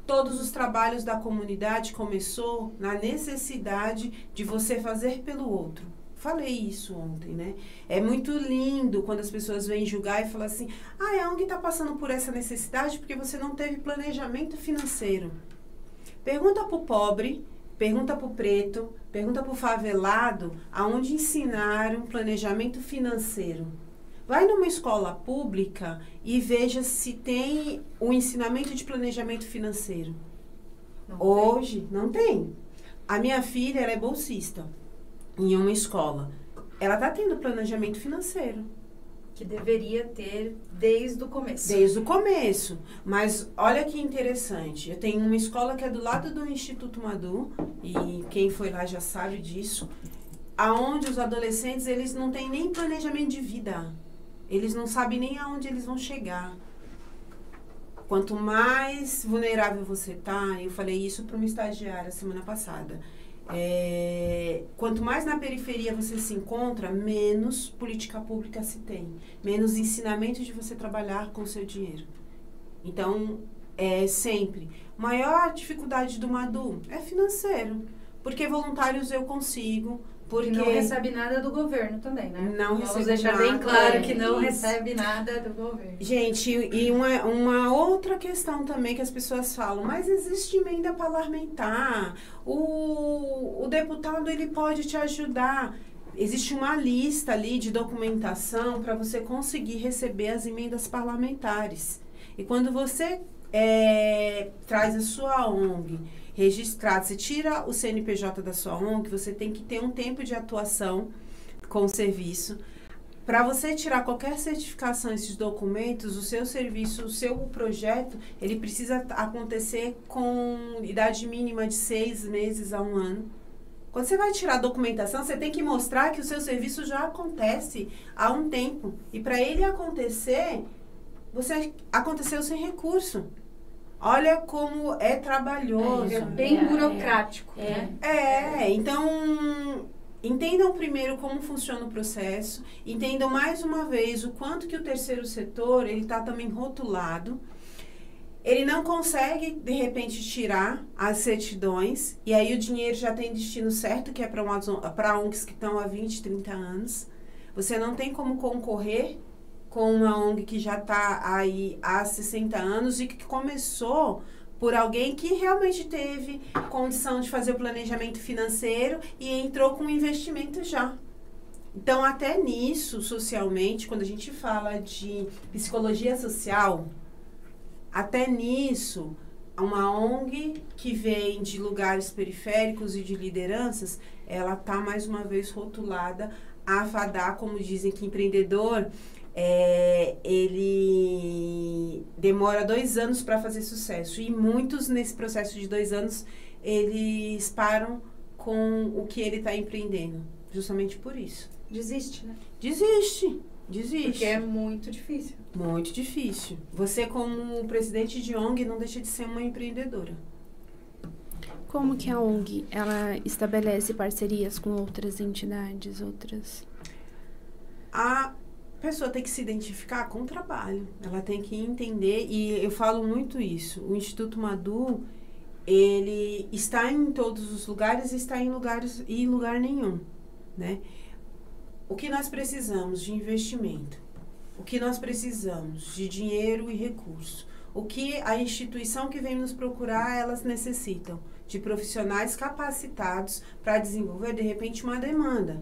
Todos os trabalhos da comunidade começou na necessidade de você fazer pelo outro. Falei isso ontem, né? É muito lindo quando as pessoas vêm julgar e falam assim, a ONG está passando por essa necessidade porque você não teve planejamento financeiro. Pergunta para o pobre, pergunta para o preto, pergunta para o favelado aonde ensinaram planejamento financeiro. Vai numa escola pública e veja se tem o ensinamento de planejamento financeiro. Hoje, não tem. A minha filha, ela é bolsista em uma escola. Ela está tendo planejamento financeiro. Que deveria ter desde o começo. Desde o começo. Mas olha que interessante. Eu tenho uma escola que é do lado do Instituto Madu, e quem foi lá já sabe disso, aonde os adolescentes, eles não têm nem planejamento de vida. Eles não sabem nem aonde eles vão chegar. Quanto mais vulnerável você tá, eu falei isso para uma estagiária semana passada, quanto mais na periferia você se encontra, menos política pública se tem, menos ensinamento de você trabalhar com o seu dinheiro. Então, sempre, maior dificuldade do Madu é financeiro, porque voluntários eu consigo, porque não recebe nada do governo também, né? Não recebe nada. Vamos deixar bem claro que não recebe nada do governo. Gente, e uma outra questão também que as pessoas falam, mas existe emenda parlamentar, o deputado ele pode te ajudar. Existe uma lista ali de documentação para você conseguir receber as emendas parlamentares. E quando você traz a sua ONG registrado, você tira o CNPJ da sua ONG, você tem que ter um tempo de atuação com o serviço. Para você tirar qualquer certificação, esses documentos, o seu serviço, o seu projeto, ele precisa acontecer com idade mínima de 6 meses a 1 ano. Quando você vai tirar a documentação, você tem que mostrar que o seu serviço já acontece há um tempo. E para ele acontecer, você aconteceu sem recurso. Olha como é trabalhoso. É bem burocrático, né? Então, entendam primeiro como funciona o processo, entendam mais uma vez o quanto que o terceiro setor, ele está também rotulado. Ele não consegue, de repente, tirar as certidões, e aí o dinheiro já tem destino certo, que é para ONGs que estão há 20, 30 anos. Você não tem como concorrer com uma ONG que já está aí há 60 anos e que começou por alguém que realmente teve condição de fazer o planejamento financeiro e entrou com investimento já. Então, até nisso, socialmente, quando a gente fala de psicologia social, até nisso, uma ONG que vem de lugares periféricos e de lideranças, ela está, mais uma vez, rotulada a fadar, como dizem que empreendedor, ele demora 2 anos para fazer sucesso. E muitos, nesse processo de 2 anos, eles param com o que ele está empreendendo. Justamente por isso. Desiste, né? Desiste. Porque é muito difícil. Muito difícil. Você, como presidente de ONG, não deixa de ser uma empreendedora. Como que a ONG, ela estabelece parcerias com outras entidades, A pessoa tem que se identificar com o trabalho. Ela tem que entender, e eu falo muito isso. O Instituto Madu, ele está em todos os lugares, está em lugar nenhum, né? O que nós precisamos de investimento? O que nós precisamos de dinheiro e recurso? O que a instituição que vem nos procurar, elas necessitam? De profissionais capacitados para desenvolver, de repente, uma demanda.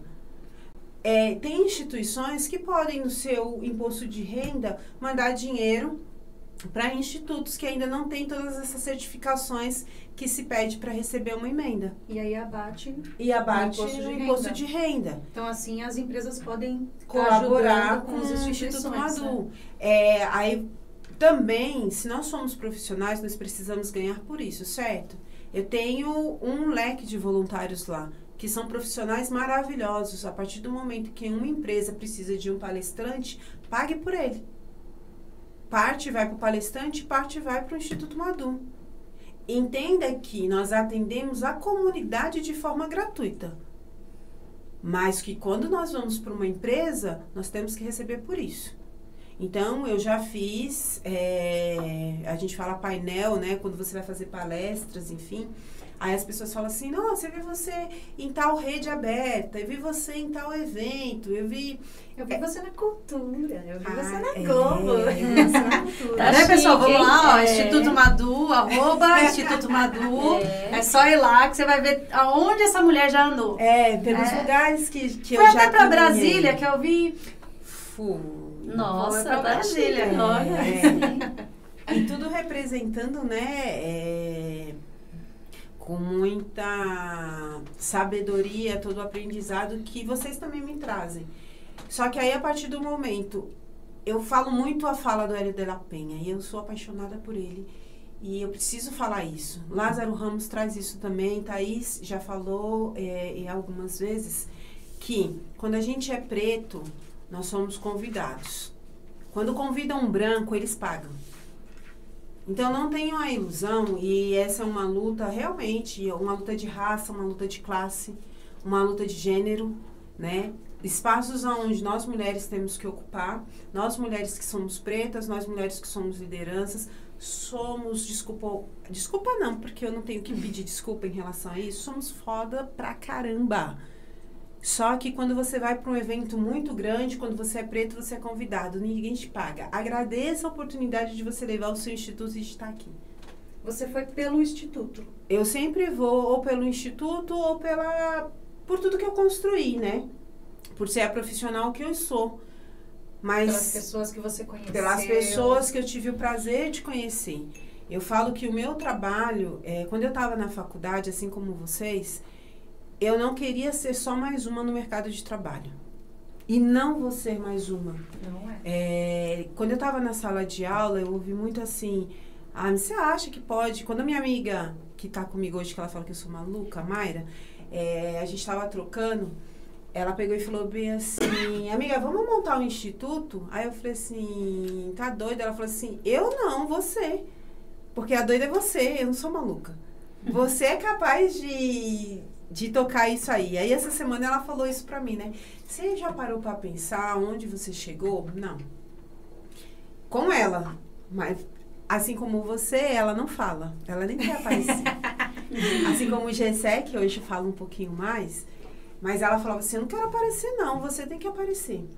Tem instituições que podem, no seu imposto de renda, mandar dinheiro para institutos que ainda não têm todas essas certificações que se pede para receber uma emenda. E aí abate o imposto de renda. Então, assim, as empresas podem colaborar com os o Instituto Madu. Né? Aí, também, se nós somos profissionais, nós precisamos ganhar por isso, certo? Eu tenho um leque de voluntários lá, que são profissionais maravilhosos. A partir do momento que uma empresa precisa de um palestrante, pague por ele. Parte vai para o palestrante, parte vai para o Instituto Madu. Entenda que nós atendemos a comunidade de forma gratuita. Mas que quando nós vamos para uma empresa, nós temos que receber por isso. Então, eu já fiz, a gente fala painel, né? Quando você vai fazer palestras, enfim. Aí as pessoas falam assim, nossa, eu vi você em tal rede aberta, eu vi você em tal evento, eu vi você na cultura, eu vi você na é. Globo. Eu vi você na cultura. Tá Né, pessoal? Vamos chique, lá, ó, hein? Instituto Madu, @ Instituto Madu. É só ir lá que você vai ver aonde essa mulher já andou. Pelos lugares que eu Foi já até pra caminhei. Brasília, que eu vi. Nossa, Foi pra tá Brasília. chique. Olha. E tudo representando, né, com muita sabedoria, todo o aprendizado que vocês também me trazem. Só que aí, a partir do momento, eu falo muito a fala do Hélio de la Penha, e eu sou apaixonada por ele, e eu preciso falar isso. Lázaro Ramos traz isso também, Thaís já falou algumas vezes, que quando a gente é preto, nós somos convidados. Quando convidam um branco, eles pagam. Então, não tenham a ilusão, e essa é uma luta realmente, uma luta de raça, uma luta de classe, uma luta de gênero, né? Espaços onde nós mulheres temos que ocupar, nós mulheres que somos pretas, nós mulheres que somos lideranças, somos, desculpa não, porque eu não tenho que pedir desculpa em relação a isso, somos foda pra caramba. Só que quando você vai para um evento muito grande, quando você é preto, você é convidado, ninguém te paga. Agradeça a oportunidade de você levar o seu instituto e de estar aqui. Você foi pelo instituto? Eu sempre vou ou pelo instituto ou por tudo que eu construí, né? Por ser a profissional que eu sou. Mas pelas pessoas que você conheceu. Pelas pessoas que eu tive o prazer de conhecer. Eu falo que o meu trabalho, quando eu estava na faculdade, assim como vocês, eu não queria ser só mais uma no mercado de trabalho. E não vou ser mais uma. Não quando eu estava na sala de aula, eu ouvi muito assim, você acha que pode? Quando a minha amiga, que está comigo hoje, que ela fala que eu sou maluca, a Mayra, a gente estava trocando, ela pegou e falou bem assim, amiga, vamos montar um instituto? Aí eu falei assim, tá doida? Ela falou assim, eu não, você. Porque a doida é você, eu não sou maluca. Você é capaz de tocar isso aí. Aí essa semana ela falou isso pra mim, né? Você já parou pra pensar onde você chegou? Não. Com ela. Mas, assim como você, ela não fala. Ela nem quer aparecer. Assim como o Gessé, que hoje fala um pouquinho mais. Mas ela falava assim, eu não quero aparecer não, você tem que aparecer.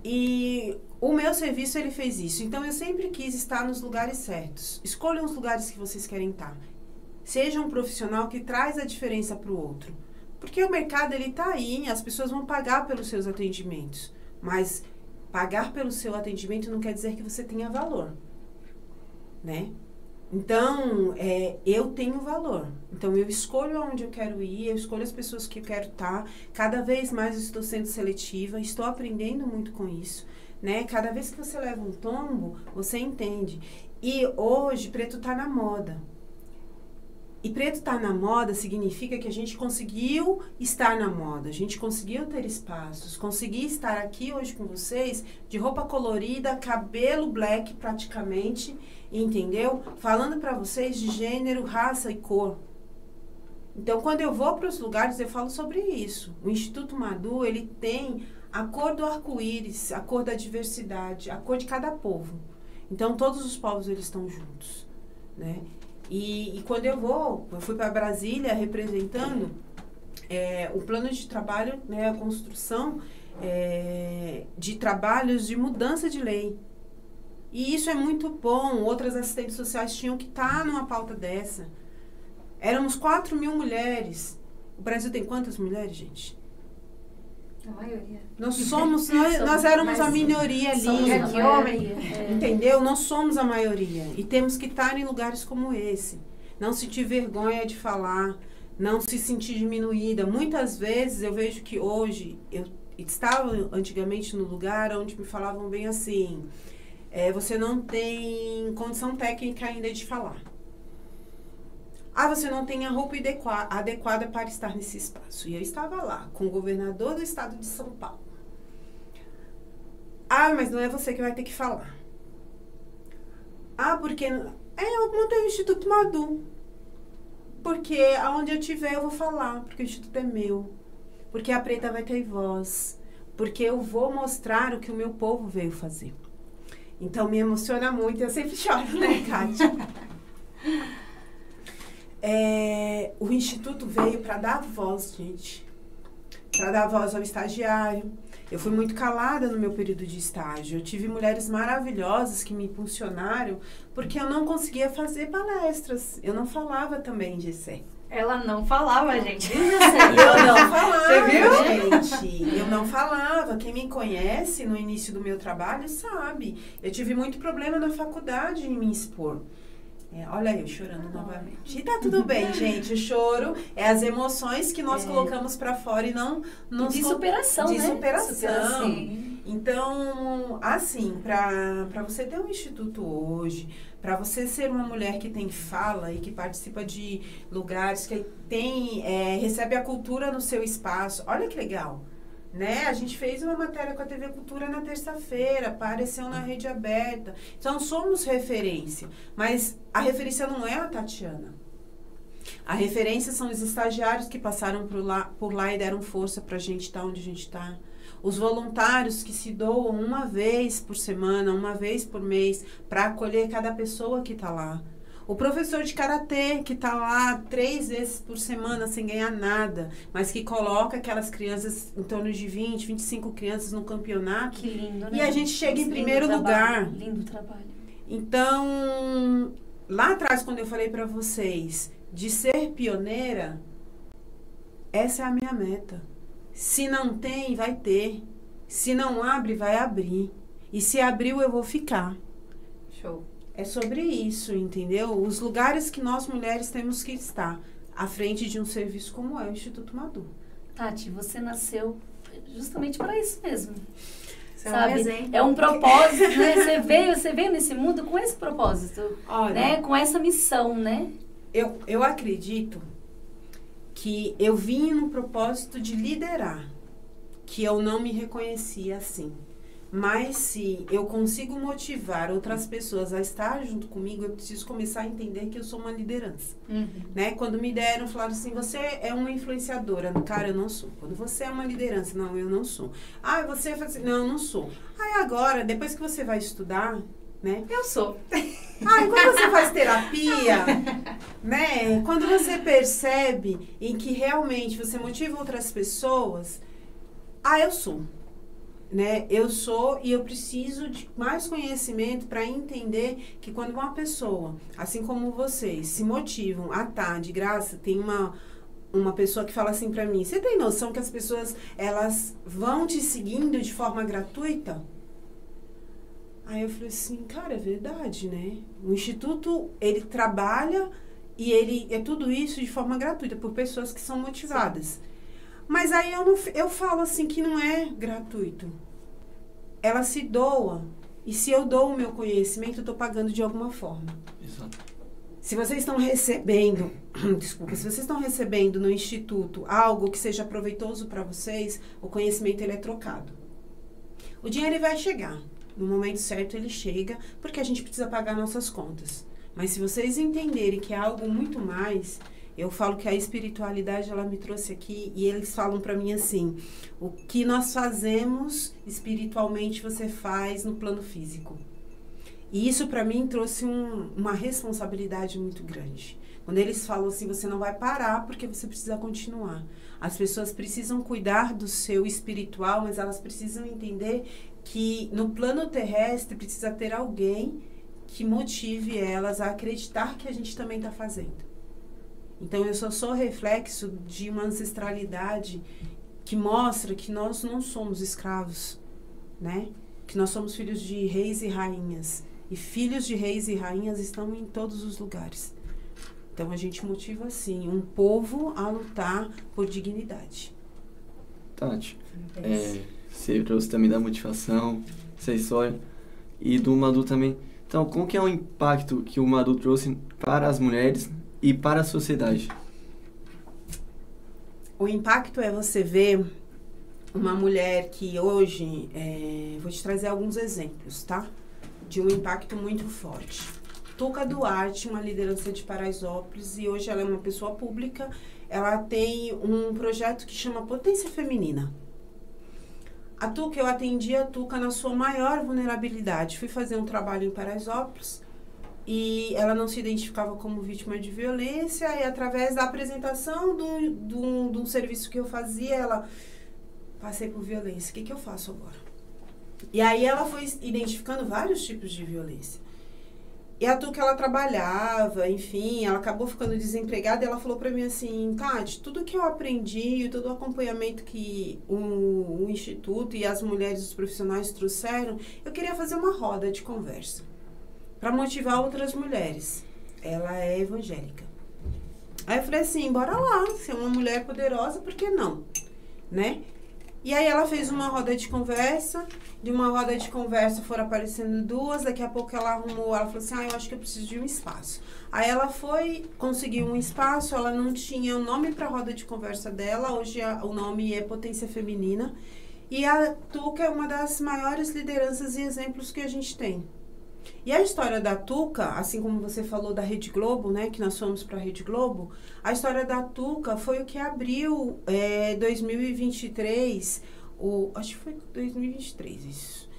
E o meu serviço, ele fez isso. Então, eu sempre quis estar nos lugares certos. Escolham os lugares que vocês querem estar. Seja um profissional que traz a diferença para o outro. Porque o mercado, ele está aí, as pessoas vão pagar pelos seus atendimentos. Mas pagar pelo seu atendimento não quer dizer que você tenha valor, né? Então, eu tenho valor. Então, eu escolho aonde eu quero ir, eu escolho as pessoas que eu quero estar. Cada vez mais eu estou sendo seletiva, estou aprendendo muito com isso, né? Cada vez que você leva um tombo, você entende. E hoje, preto está na moda. E preto estar na moda significa que a gente conseguiu estar na moda, a gente conseguiu ter espaços, consegui estar aqui hoje com vocês de roupa colorida, cabelo black praticamente, entendeu? Falando para vocês de gênero, raça e cor. Então, quando eu vou para os lugares, eu falo sobre isso. O Instituto Madu, ele tem a cor do arco-íris, a cor da diversidade, a cor de cada povo. Então, todos os povos, eles estão juntos, né? E quando eu fui para Brasília representando o plano de trabalho, né, a construção de trabalhos de mudança de lei. E isso é muito bom. Outras assistentes sociais tinham que estar numa pauta dessa. Éramos 4.000 mulheres. O Brasil tem quantas mulheres, gente? A maioria. Nós éramos a minoria ali. Que homem. Entendeu? Nós somos a maioria. E temos que estar em lugares como esse. Não sentir vergonha de falar. Não se sentir diminuída. Muitas vezes eu vejo que hoje, eu estava antigamente no lugar onde me falavam bem assim, você não tem condição técnica ainda de falar. Você não tem a roupa adequada para estar nesse espaço. E eu estava lá, com o governador do estado de São Paulo. Mas não é você que vai ter que falar. Porque... eu montei o Instituto Madu. Porque aonde eu estiver eu vou falar, porque o Instituto é meu. Porque a preta vai ter voz. Porque eu vou mostrar o que o meu povo veio fazer. Então, me emociona muito. Eu sempre choro, né, Kátia? O Instituto veio para dar voz, gente. Para dar voz ao estagiário. Eu fui muito calada no meu período de estágio. Eu tive mulheres maravilhosas que me impulsionaram, porque eu não conseguia fazer palestras. Eu não falava também, Gessé. Ela não falava, gente. Eu não falava, Você viu? gente. Eu não falava. Quem me conhece no início do meu trabalho sabe. Eu tive muito problema na faculdade em me expor. Olha eu chorando novamente. E tá tudo bem, gente. O choro é as emoções que nós colocamos para fora e não de superação, de né? superação. Então, assim, para você ter um instituto hoje, para você ser uma mulher que tem fala e que participa de lugares, que recebe a cultura no seu espaço, olha que legal. Né? A gente fez uma matéria com a TV Cultura na terça-feira, apareceu na Rede Aberta. Então, somos referência. Mas a referência não é a Tatiana. A referência são os estagiários que passaram por lá e deram força para a gente estar onde a gente está. Os voluntários que se doam uma vez por semana, uma vez por mês, para acolher cada pessoa que está lá. O professor de karatê que está lá 3 vezes por semana sem ganhar nada, mas que coloca aquelas crianças, em torno de 20, 25 crianças no campeonato. Que lindo, né? E a gente chega em primeiro lugar. Lindo trabalho. Então, lá atrás, quando eu falei para vocês de ser pioneira, essa é a minha meta. Se não tem, vai ter. Se não abre, vai abrir. E se abriu, eu vou ficar. Show. É sobre isso, entendeu? Os lugares que nós mulheres temos que estar à frente de um serviço como é o Instituto Madu. Tati, você nasceu justamente para isso mesmo. Você sabe? É um propósito, né? Você veio nesse mundo com esse propósito, olha, né? Com essa missão, né? Eu acredito que eu vim no propósito de liderar, que eu não me reconhecia assim. Mas se eu consigo motivar outras pessoas a estar junto comigo, eu preciso começar a entender que eu sou uma liderança. Né? Quando me deram, falaram assim, você é uma influenciadora. Cara, eu não sou. Quando você é uma liderança, não, eu não sou. Ah, você faz assim, não, eu não sou. Aí agora, depois que você vai estudar, né? Eu sou. Aí quando você faz terapia, né? Quando você percebe em que realmente você motiva outras pessoas, eu sou. Né? Eu sou e eu preciso de mais conhecimento para entender que quando uma pessoa, assim como vocês, se motivam a estar de graça, tem uma pessoa que fala assim para mim, você tem noção que as pessoas, elas vão te seguindo de forma gratuita? Aí eu falei assim, cara, é verdade, né? O Instituto, ele trabalha e ele é tudo isso de forma gratuita, por pessoas que são motivadas. Sim. Mas aí eu falo assim que não é gratuito. Ela se doa. E se eu dou o meu conhecimento, eu estou pagando de alguma forma. Exato. Se vocês estão recebendo, se vocês estão recebendo no Instituto algo que seja proveitoso para vocês, o conhecimento ele é trocado. O dinheiro ele vai chegar. No momento certo ele chega, porque a gente precisa pagar nossas contas. Mas se vocês entenderem que é algo muito mais... Eu falo que a espiritualidade, ela me trouxe aqui e eles falam para mim assim, o que nós fazemos espiritualmente você faz no plano físico. E isso para mim trouxe uma responsabilidade muito grande. Quando eles falam assim, você não vai parar porque você precisa continuar. As pessoas precisam cuidar do seu espiritual, mas elas precisam entender que no plano terrestre precisa ter alguém que motive elas a acreditar que a gente também está fazendo. Então, eu só sou reflexo de uma ancestralidade que mostra que nós não somos escravos, né? Que nós somos filhos de reis e rainhas. E filhos de reis e rainhas estão em todos os lugares. Então, a gente motiva, assim, um povo a lutar por dignidade. Tati, você trouxe também da motivação, essa história, e do Madu também. Então, como que é o impacto que o Madu trouxe para as mulheres e para a sociedade? O impacto é você ver uma mulher que hoje, vou te trazer alguns exemplos, tá? De um impacto muito forte. Tuca Duarte, uma liderança de Paraisópolis, e hoje ela é uma pessoa pública, ela tem um projeto que chama Potência Feminina. A Tuca, eu atendi a Tuca na sua maior vulnerabilidade. Fui fazer um trabalho em Paraisópolis, e ela não se identificava como vítima de violência, e através da apresentação de um serviço que eu fazia, ela, passei por violência, o que eu faço agora? E aí ela foi identificando vários tipos de violência. E a Tuca, ela trabalhava, enfim, ela acabou ficando desempregada, e ela falou pra mim assim, Tati, tudo que eu aprendi, todo o acompanhamento que o Instituto e as mulheres, os profissionais trouxeram, eu queria fazer uma roda de conversa para motivar outras mulheres. ela é evangélica. Aí eu falei assim, bora lá, ser uma mulher poderosa, por que não? Né? E aí ela fez uma roda de conversa, de uma roda de conversa foram aparecendo duas, daqui a pouco ela arrumou, ela falou assim, eu acho que eu preciso de um espaço. Aí ela foi, conseguiu um espaço, ela não tinha o nome para a roda de conversa dela, hoje o nome é Potência Feminina, e a Tuca é uma das maiores lideranças e exemplos que a gente tem. E a história da Tuca, assim como você falou da Rede Globo, né, que nós fomos para a Rede Globo, a história da Tuca foi o que abriu 2023, acho que foi 2023 isso,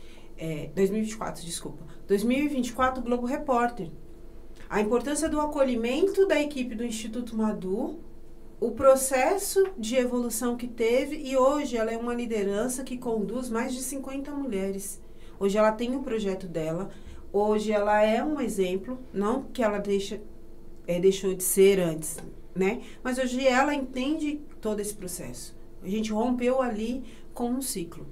2024, desculpa, 2024 Globo Repórter. A importância do acolhimento da equipe do Instituto Madu, o processo de evolução que teve, e hoje ela é uma liderança que conduz mais de 50 mulheres. Hoje ela tem o projeto dela, hoje ela é um exemplo, não que ela deixou de ser antes, né? Mas hoje ela entende todo esse processo. A gente rompeu ali com um ciclo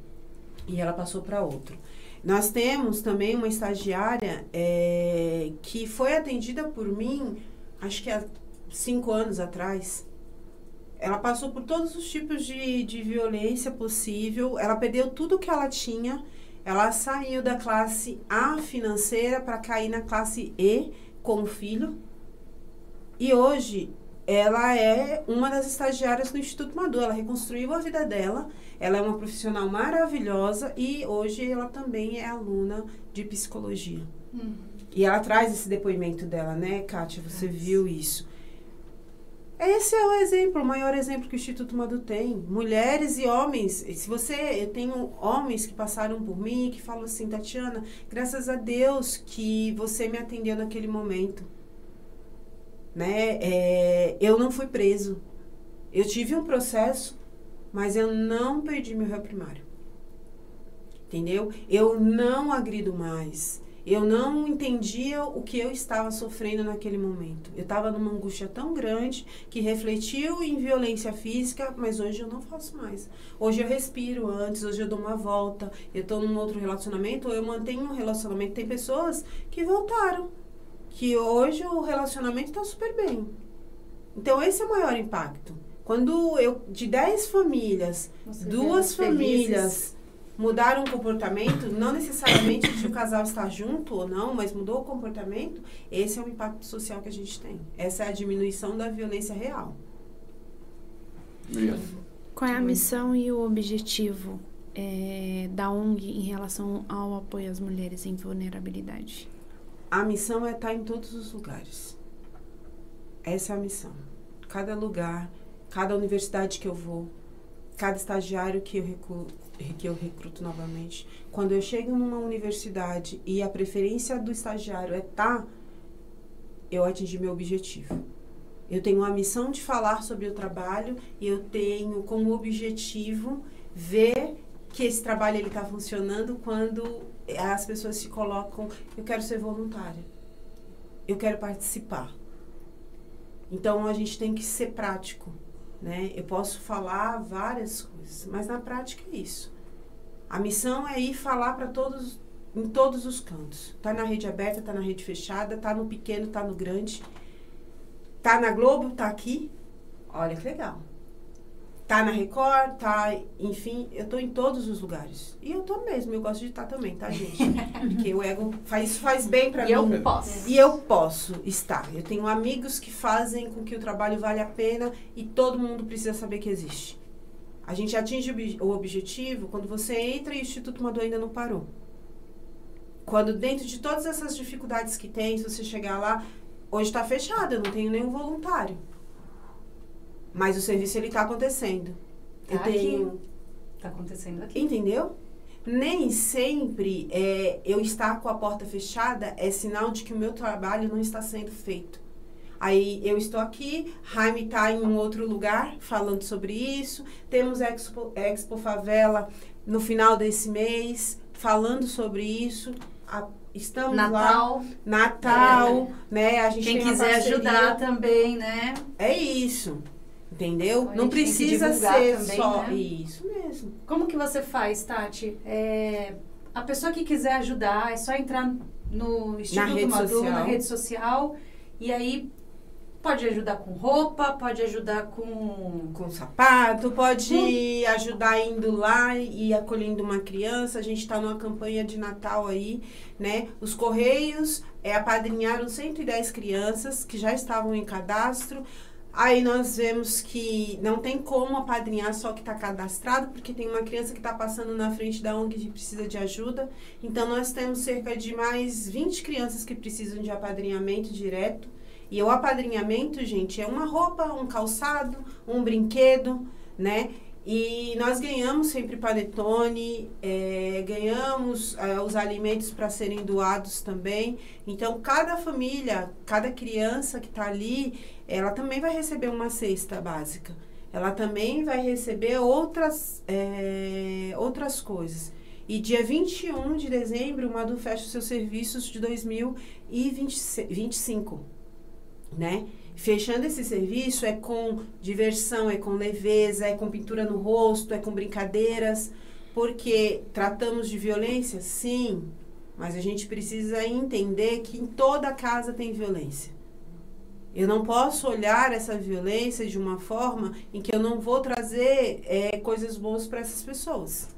e ela passou para outro. Nós temos também uma estagiária que foi atendida por mim, acho que há 5 anos atrás. Ela passou por todos os tipos de violência possível, ela perdeu tudo que ela tinha, ela saiu da classe A financeira para cair na classe E com o filho. E hoje ela é uma das estagiárias do Instituto Madu, ela reconstruiu a vida dela, ela é uma profissional maravilhosa e hoje ela também é aluna de psicologia. E ela traz esse depoimento dela, né, Kátia? Você viu isso. Esse é o exemplo, o maior exemplo que o Instituto Madu tem. Mulheres e homens. Eu tenho homens que passaram por mim, que falam assim, Tatiana, graças a Deus que você me atendeu naquele momento. Né? Eu não fui preso. Eu tive um processo, mas eu não perdi meu réu primário. Entendeu? Eu não agrido mais. Eu não entendia o que eu estava sofrendo naquele momento. Eu estava numa angústia tão grande que refletiu em violência física, mas hoje eu não faço mais. Hoje eu respiro antes, hoje eu dou uma volta, eu estou num outro relacionamento, ou eu mantenho um relacionamento. Tem pessoas que voltaram, que hoje o relacionamento está super bem. Então esse é o maior impacto. Quando de 10 famílias, 2 famílias mudaram o comportamento, não necessariamente se o casal está junto ou não, mas mudou o comportamento, esse é o impacto social que a gente tem. Essa é a diminuição da violência real. Obrigado. Qual é a missão e o objetivo da ONG em relação ao apoio às mulheres em vulnerabilidade? A missão é estar em todos os lugares. Essa é a missão. Cada lugar, cada universidade que eu vou, cada estagiário que eu recruto novamente. Quando eu chego numa universidade e a preferência do estagiário é eu atingi meu objetivo. Eu tenho a missão de falar sobre o trabalho e eu tenho como objetivo ver que esse trabalho está funcionando quando as pessoas se colocam, eu quero ser voluntária, eu quero participar. Então a gente tem que ser prático. Né? Eu posso falar várias coisas, mas na prática é isso. A missão é ir falar para todos, em todos os cantos. Tá na rede aberta, tá na rede fechada, tá no pequeno, tá no grande. Tá na Globo, tá aqui. Olha que legal. Tá na Record, tá, enfim, eu tô em todos os lugares. E eu tô mesmo, eu gosto de estar também, tá, gente? Porque o ego faz bem pra mim. E eu posso. E eu posso estar. Eu tenho amigos que fazem com que o trabalho vale a pena e todo mundo precisa saber que existe. A gente atinge o objetivo quando você entra e o Instituto Madu ainda não parou. Quando dentro de todas essas dificuldades que tem, se você chegar lá, hoje tá fechado, eu não tenho nenhum voluntário. Mas o serviço, ele tá acontecendo. Tá aqui. Tá acontecendo aqui. Entendeu? Nem sempre eu estar com a porta fechada é sinal de que o meu trabalho não está sendo feito. Aí eu estou aqui, Jaime está em um outro lugar falando sobre isso. Temos Expo Favela no final desse mês falando sobre isso. Estamos Natal. lá. Natal, né? A gente Quem tem quiser ajudar também, né? É isso. Entendeu? Então, não precisa ser também, só né? isso mesmo. Como que você faz, Tati? A pessoa que quiser ajudar, é só entrar no Instituto Madu, na rede social, E aí pode ajudar com roupa, pode ajudar com sapato, pode ajudar indo lá e acolhendo uma criança. A gente está numa campanha de Natal aí, né? Os Correios apadrinharam 110 crianças que já estavam em cadastro. Aí nós vemos que não tem como apadrinhar só que está cadastrado, porque tem uma criança que está passando na frente da ONG que precisa de ajuda. Então, nós temos cerca de mais 20 crianças que precisam de apadrinhamento direto. E o apadrinhamento, gente, é uma roupa, um calçado, um brinquedo, né? E nós ganhamos sempre panetone, ganhamos os alimentos para serem doados também. Então, cada família, cada criança que está ali, ela também vai receber uma cesta básica. Ela também vai receber outras coisas. E dia 21 de dezembro, o Madu fecha os seus serviços de 2025, né? Fechando esse serviço é com diversão, é com leveza, é com pintura no rosto, é com brincadeiras, porque tratamos de violência, sim, mas a gente precisa entender que em toda casa tem violência. Eu não posso olhar essa violência de uma forma em que eu não vou trazer coisas boas para essas pessoas.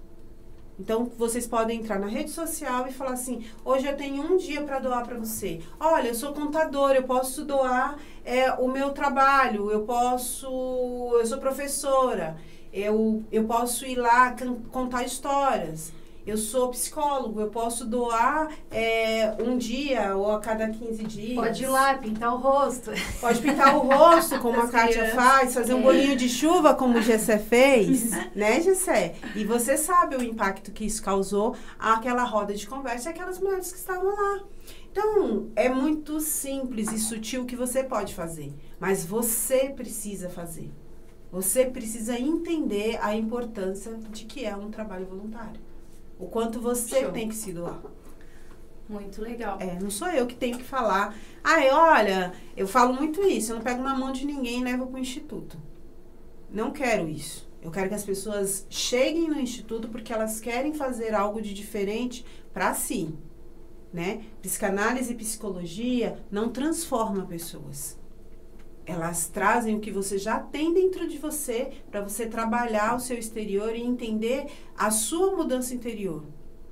Então, vocês podem entrar na rede social e falar assim, hoje eu tenho um dia para doar para você. Olha, eu sou contadora, eu posso doar o meu trabalho, eu sou professora, eu posso ir lá contar histórias. Eu sou psicólogo, eu posso doar um dia ou a cada 15 dias. Pode ir lá, pintar o rosto. Pode pintar o rosto, como a Kátia faz, fazer um bolinho de chuva, como o Gessé fez, né, Gessé? E você sabe o impacto que isso causou àquela roda de conversa e aquelas mulheres que estavam lá. Então, é muito simples e sutil o que você pode fazer, mas você precisa fazer. Você precisa entender a importância de que é um trabalho voluntário. O quanto você tem que se doar. Muito legal. Não sou eu que tenho que falar. Olha, eu falo muito isso. Eu não pego na mão de ninguém e levo para o instituto. Não quero isso. Eu quero que as pessoas cheguem no instituto porque elas querem fazer algo de diferente para si, né? Psicanálise e psicologia não transformam pessoas. Elas trazem o que você já tem dentro de você para você trabalhar o seu exterior e entender a sua mudança interior.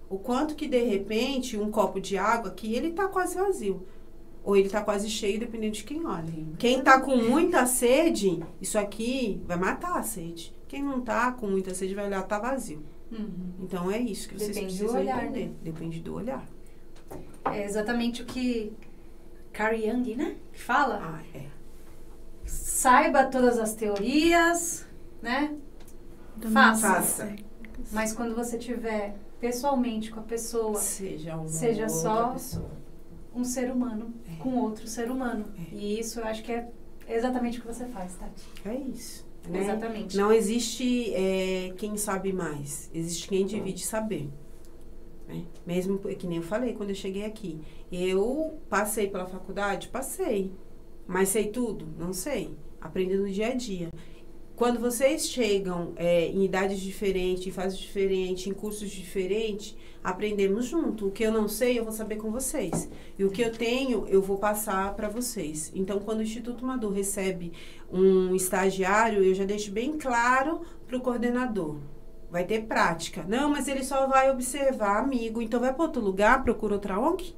O quanto que, de repente, um copo de água aqui, ele está quase vazio. Ou ele está quase cheio, dependendo de quem olha. Quem está com muita sede, isso aqui vai matar a sede. Quem não está com muita sede vai olhar, está vazio. Uhum. Então, é isso que vocês precisam entender. Né? Depende do olhar. É exatamente o que Carl Jung, né? Fala. Saiba todas as teorias, né? Faça. Mas quando você estiver pessoalmente com a pessoa, seja só pessoa. Um ser humano com outro ser humano. E isso eu acho que é exatamente o que você faz, Tati. É isso. Né? Exatamente. Não existe quem sabe mais. Existe quem divide saber. Né? Mesmo que nem eu falei quando eu cheguei aqui. Eu passei pela faculdade? Passei. Mas sei tudo? Não sei. Aprendi no dia a dia. Quando vocês chegam em idades diferentes, em fases diferentes, em cursos diferentes, aprendemos junto. O que eu não sei, eu vou saber com vocês. E o que eu tenho, eu vou passar para vocês. Então, quando o Instituto Madu recebe um estagiário, eu já deixo bem claro para o coordenador. Vai ter prática. Não, mas ele só vai observar, amigo. Então, vai para outro lugar, procura outra ONG?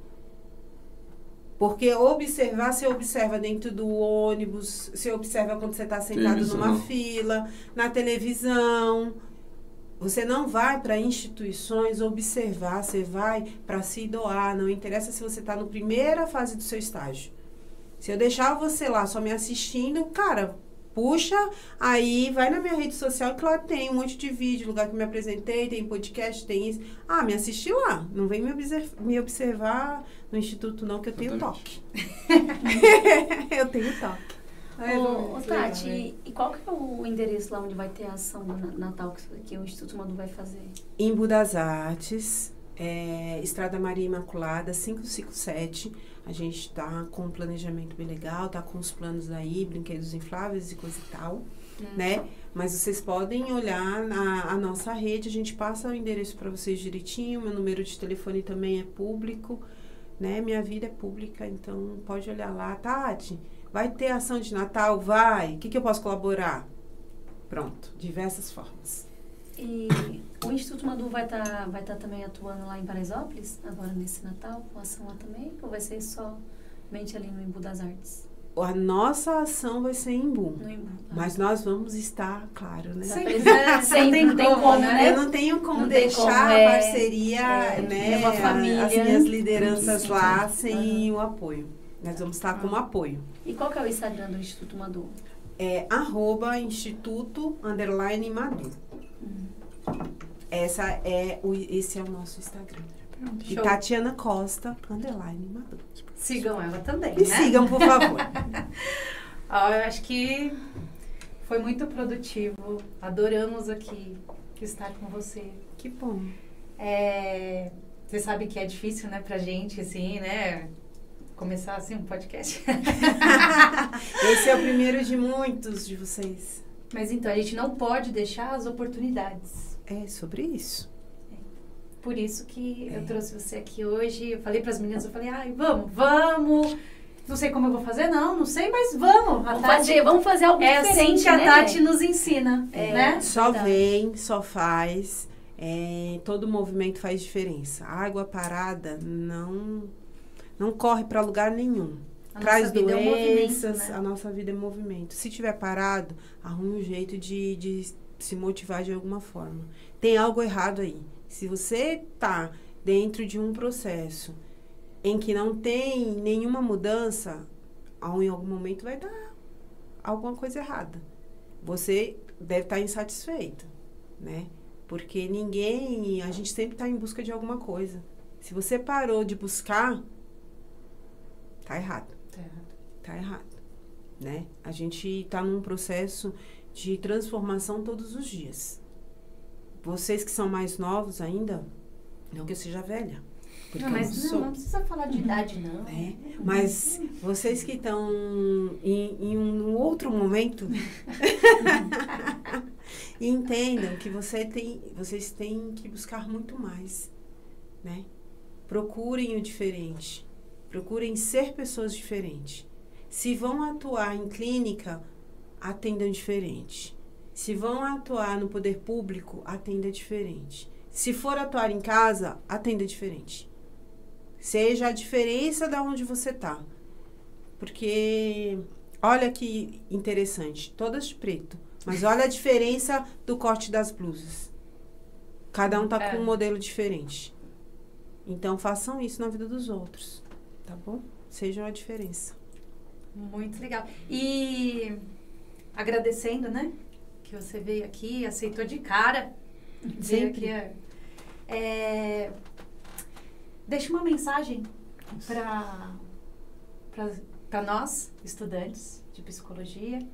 Porque observar, você observa dentro do ônibus, você observa quando você está sentado numa fila, na televisão. Você não vai para instituições observar, você vai para se doar. Não interessa se você está na primeira fase do seu estágio. Se eu deixar você lá só me assistindo, cara, puxa, aí vai na minha rede social, que lá tem um monte de vídeo, lugar que eu me apresentei, tem podcast, tem isso. Me assisti lá. Não vem me observar no instituto não, que eu tenho toque. Eu tenho toque. Ô, Tati, e qual que é o endereço lá onde vai ter a ação do Natal que o Instituto Madu vai fazer? Embu das Artes, Estrada Maria Imaculada, 557. A gente está com um planejamento bem legal, tá com os planos aí, brinquedos infláveis e coisa e tal, né? Mas vocês podem olhar a nossa rede, a gente passa o endereço para vocês direitinho, meu número de telefone também é público. né? Minha vida é pública, então pode olhar lá. Tati, vai ter ação de Natal? Vai. O que eu posso colaborar? Pronto, diversas formas. E o Instituto Madu vai tá também atuando lá em Paraisópolis, agora nesse Natal, com ação lá também? Ou vai ser somente ali no Embu das Artes? A nossa ação vai ser em Embu. No Embu. Mas nós vamos estar, claro, né? Sempre não tem como, né? Eu não tenho como Não tem deixar como, a parceria, né? uma família. As minhas lideranças Sim, lá sim. sem o apoio. Nós vamos estar como apoio. E qual que é o Instagram do Instituto Madu? É @instituto_madu. Esse é o nosso Instagram. E Show. Tatiana Costa _Madu. Sigam ela também, Me né? sigam, por favor. Eu acho que foi muito produtivo. Adoramos aqui estar com você. Que bom. Você sabe que é difícil, né, pra gente, assim, né? Começar assim um podcast. Esse é o primeiro de muitos de vocês. Mas então, a gente não pode deixar as oportunidades. É sobre isso. Por isso que eu trouxe você aqui hoje. Eu falei pras meninas, ai, vamos. Não sei como eu vou fazer, não sei, mas vamos. Vamos fazer algo diferente, assim que a né? Tati nos ensina, né? Só Verdade. vem, só faz. Todo movimento faz diferença. A água parada não corre para lugar nenhum. A Traz nossa vida doenças, é um movimento, né? a nossa vida é movimento. Se tiver parado, arrume um jeito de se motivar de alguma forma. Tem algo errado aí. Se você tá dentro de um processo em que não tem nenhuma mudança, em algum momento vai dar alguma coisa errada. Você deve estar insatisfeito, né? Porque a gente sempre está em busca de alguma coisa. Se você parou de buscar, tá errado. Tá errado, né? A gente está num processo de transformação todos os dias. Vocês que são mais novos ainda, não que eu seja velha. Porque Não, mas não precisa falar de idade, não. Mas vocês que estão em um outro momento, entendam que vocês têm que buscar muito mais, né? Procurem o diferente. Procurem ser pessoas diferentes. Se vão atuar em clínica, atendam diferente. Se vão atuar no poder público, atenda diferente. Se for atuar em casa, atenda diferente. Seja a diferença de onde você está. Porque, olha que interessante, todas de preto. Mas olha a diferença do corte das blusas. Cada um tá com um modelo diferente. Então, façam isso na vida dos outros. Tá bom? Sejam a diferença. Muito legal. E agradecendo, né? Que você veio aqui, aceitou de cara. Veio aqui. Deixa uma mensagem para nós, estudantes de psicologia,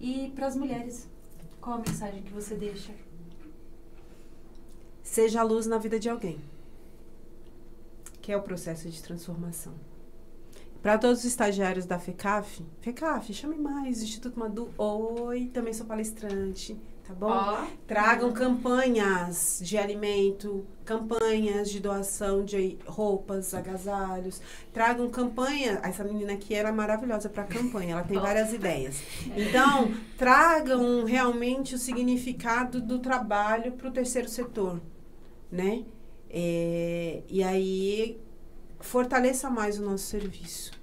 e para as mulheres. Qual a mensagem que você deixa? Seja a luz na vida de alguém. Que é o processo de transformação. Para todos os estagiários da FECAF, chame mais, Instituto Madu. Oi, também sou palestrante, tá bom? Tragam campanhas de alimento, campanhas de doação de roupas, agasalhos. Tragam campanha. Essa menina aqui era maravilhosa para campanha, ela tem várias ideias. Então, tragam realmente o significado do trabalho para o terceiro setor, né? E aí, fortaleça mais o nosso serviço.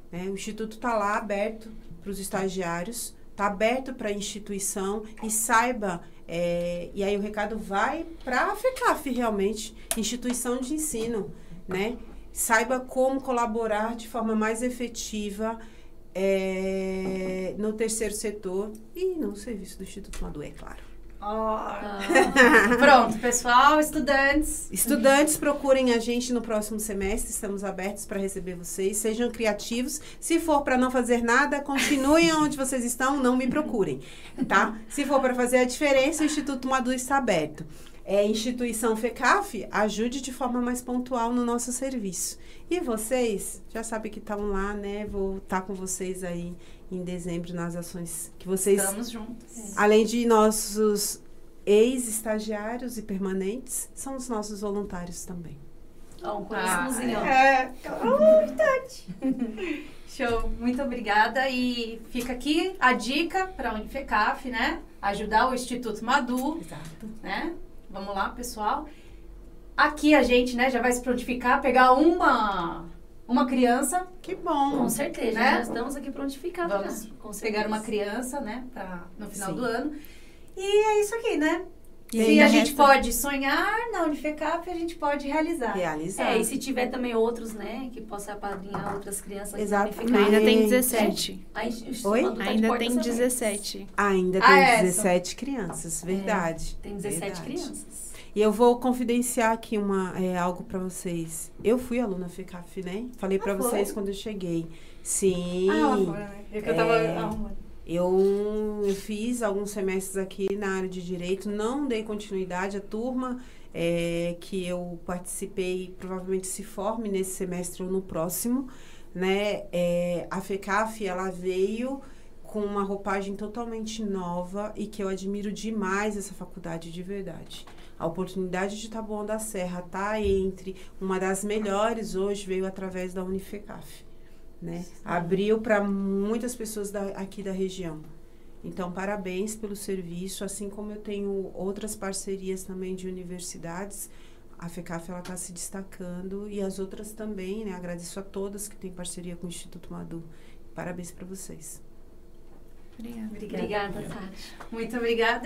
O Instituto está lá aberto para os estagiários, está aberto para a instituição e saiba, e aí o recado vai para a FECAF realmente, instituição de ensino, né? Saiba como colaborar de forma mais efetiva no terceiro setor e no serviço do Instituto Madu, é claro. Pronto, pessoal, estudantes. Estudantes, procurem a gente no próximo semestre. Estamos abertos para receber vocês. Sejam criativos. Se for para não fazer nada, continuem onde vocês estão, não me procurem, tá? Se for para fazer a diferença, o Instituto Madu está aberto. Instituição FECAF, ajude de forma mais pontual no nosso serviço. E vocês, já sabem que estão lá, né? Vou estar com vocês aí em dezembro nas ações que vocês... Estamos juntos. Além de nossos ex-estagiários e permanentes, são os nossos voluntários também. Ó, um coraçãozinho, ó. Verdade. Show, muito obrigada. E fica aqui a dica para a Unifecaf, né? Ajudar o Instituto Madu. Exato. Né? Vamos lá, pessoal. Aqui a gente, né, já vai se prontificar, pegar uma criança. Que bom. Com certeza, Né? já estamos aqui prontificados. Vamos já, com pegar certeza. uma criança, né, no final Sim. do ano. E é isso aqui, né? E Se ainda a gente resta- pode sonhar na Unifecaf, a gente pode realizar. Realizar. E se tiver também outros, né, que possa apadrinhar outras crianças. Exatamente. Ainda tem 17. Oi? Ainda tem 17. Ainda tem é, 17 crianças, verdade. Tem 17 Verdade. crianças. E eu vou confidenciar aqui algo pra vocês. Eu fui aluna FECAF, né? Falei pra foi? vocês quando eu cheguei. Sim. lá fora, né? É que eu tava arrumando. Eu fiz alguns semestres aqui na área de Direito, não dei continuidade. A turma que eu participei provavelmente se forme nesse semestre ou no próximo, né? A FECAF, ela veio com uma roupagem totalmente nova e que eu admiro demais essa faculdade de verdade. A oportunidade de Taboão da Serra tá entre uma das melhores hoje, veio através da Unifecaf, né? Abriu para muitas pessoas aqui da região. Então, parabéns pelo serviço, assim como eu tenho outras parcerias também de universidades, a FECAF ela está se destacando e as outras também, né? Agradeço a todas que têm parceria com o Instituto Madu. Parabéns para vocês. Obrigada. Obrigada, Tati. Muito obrigada.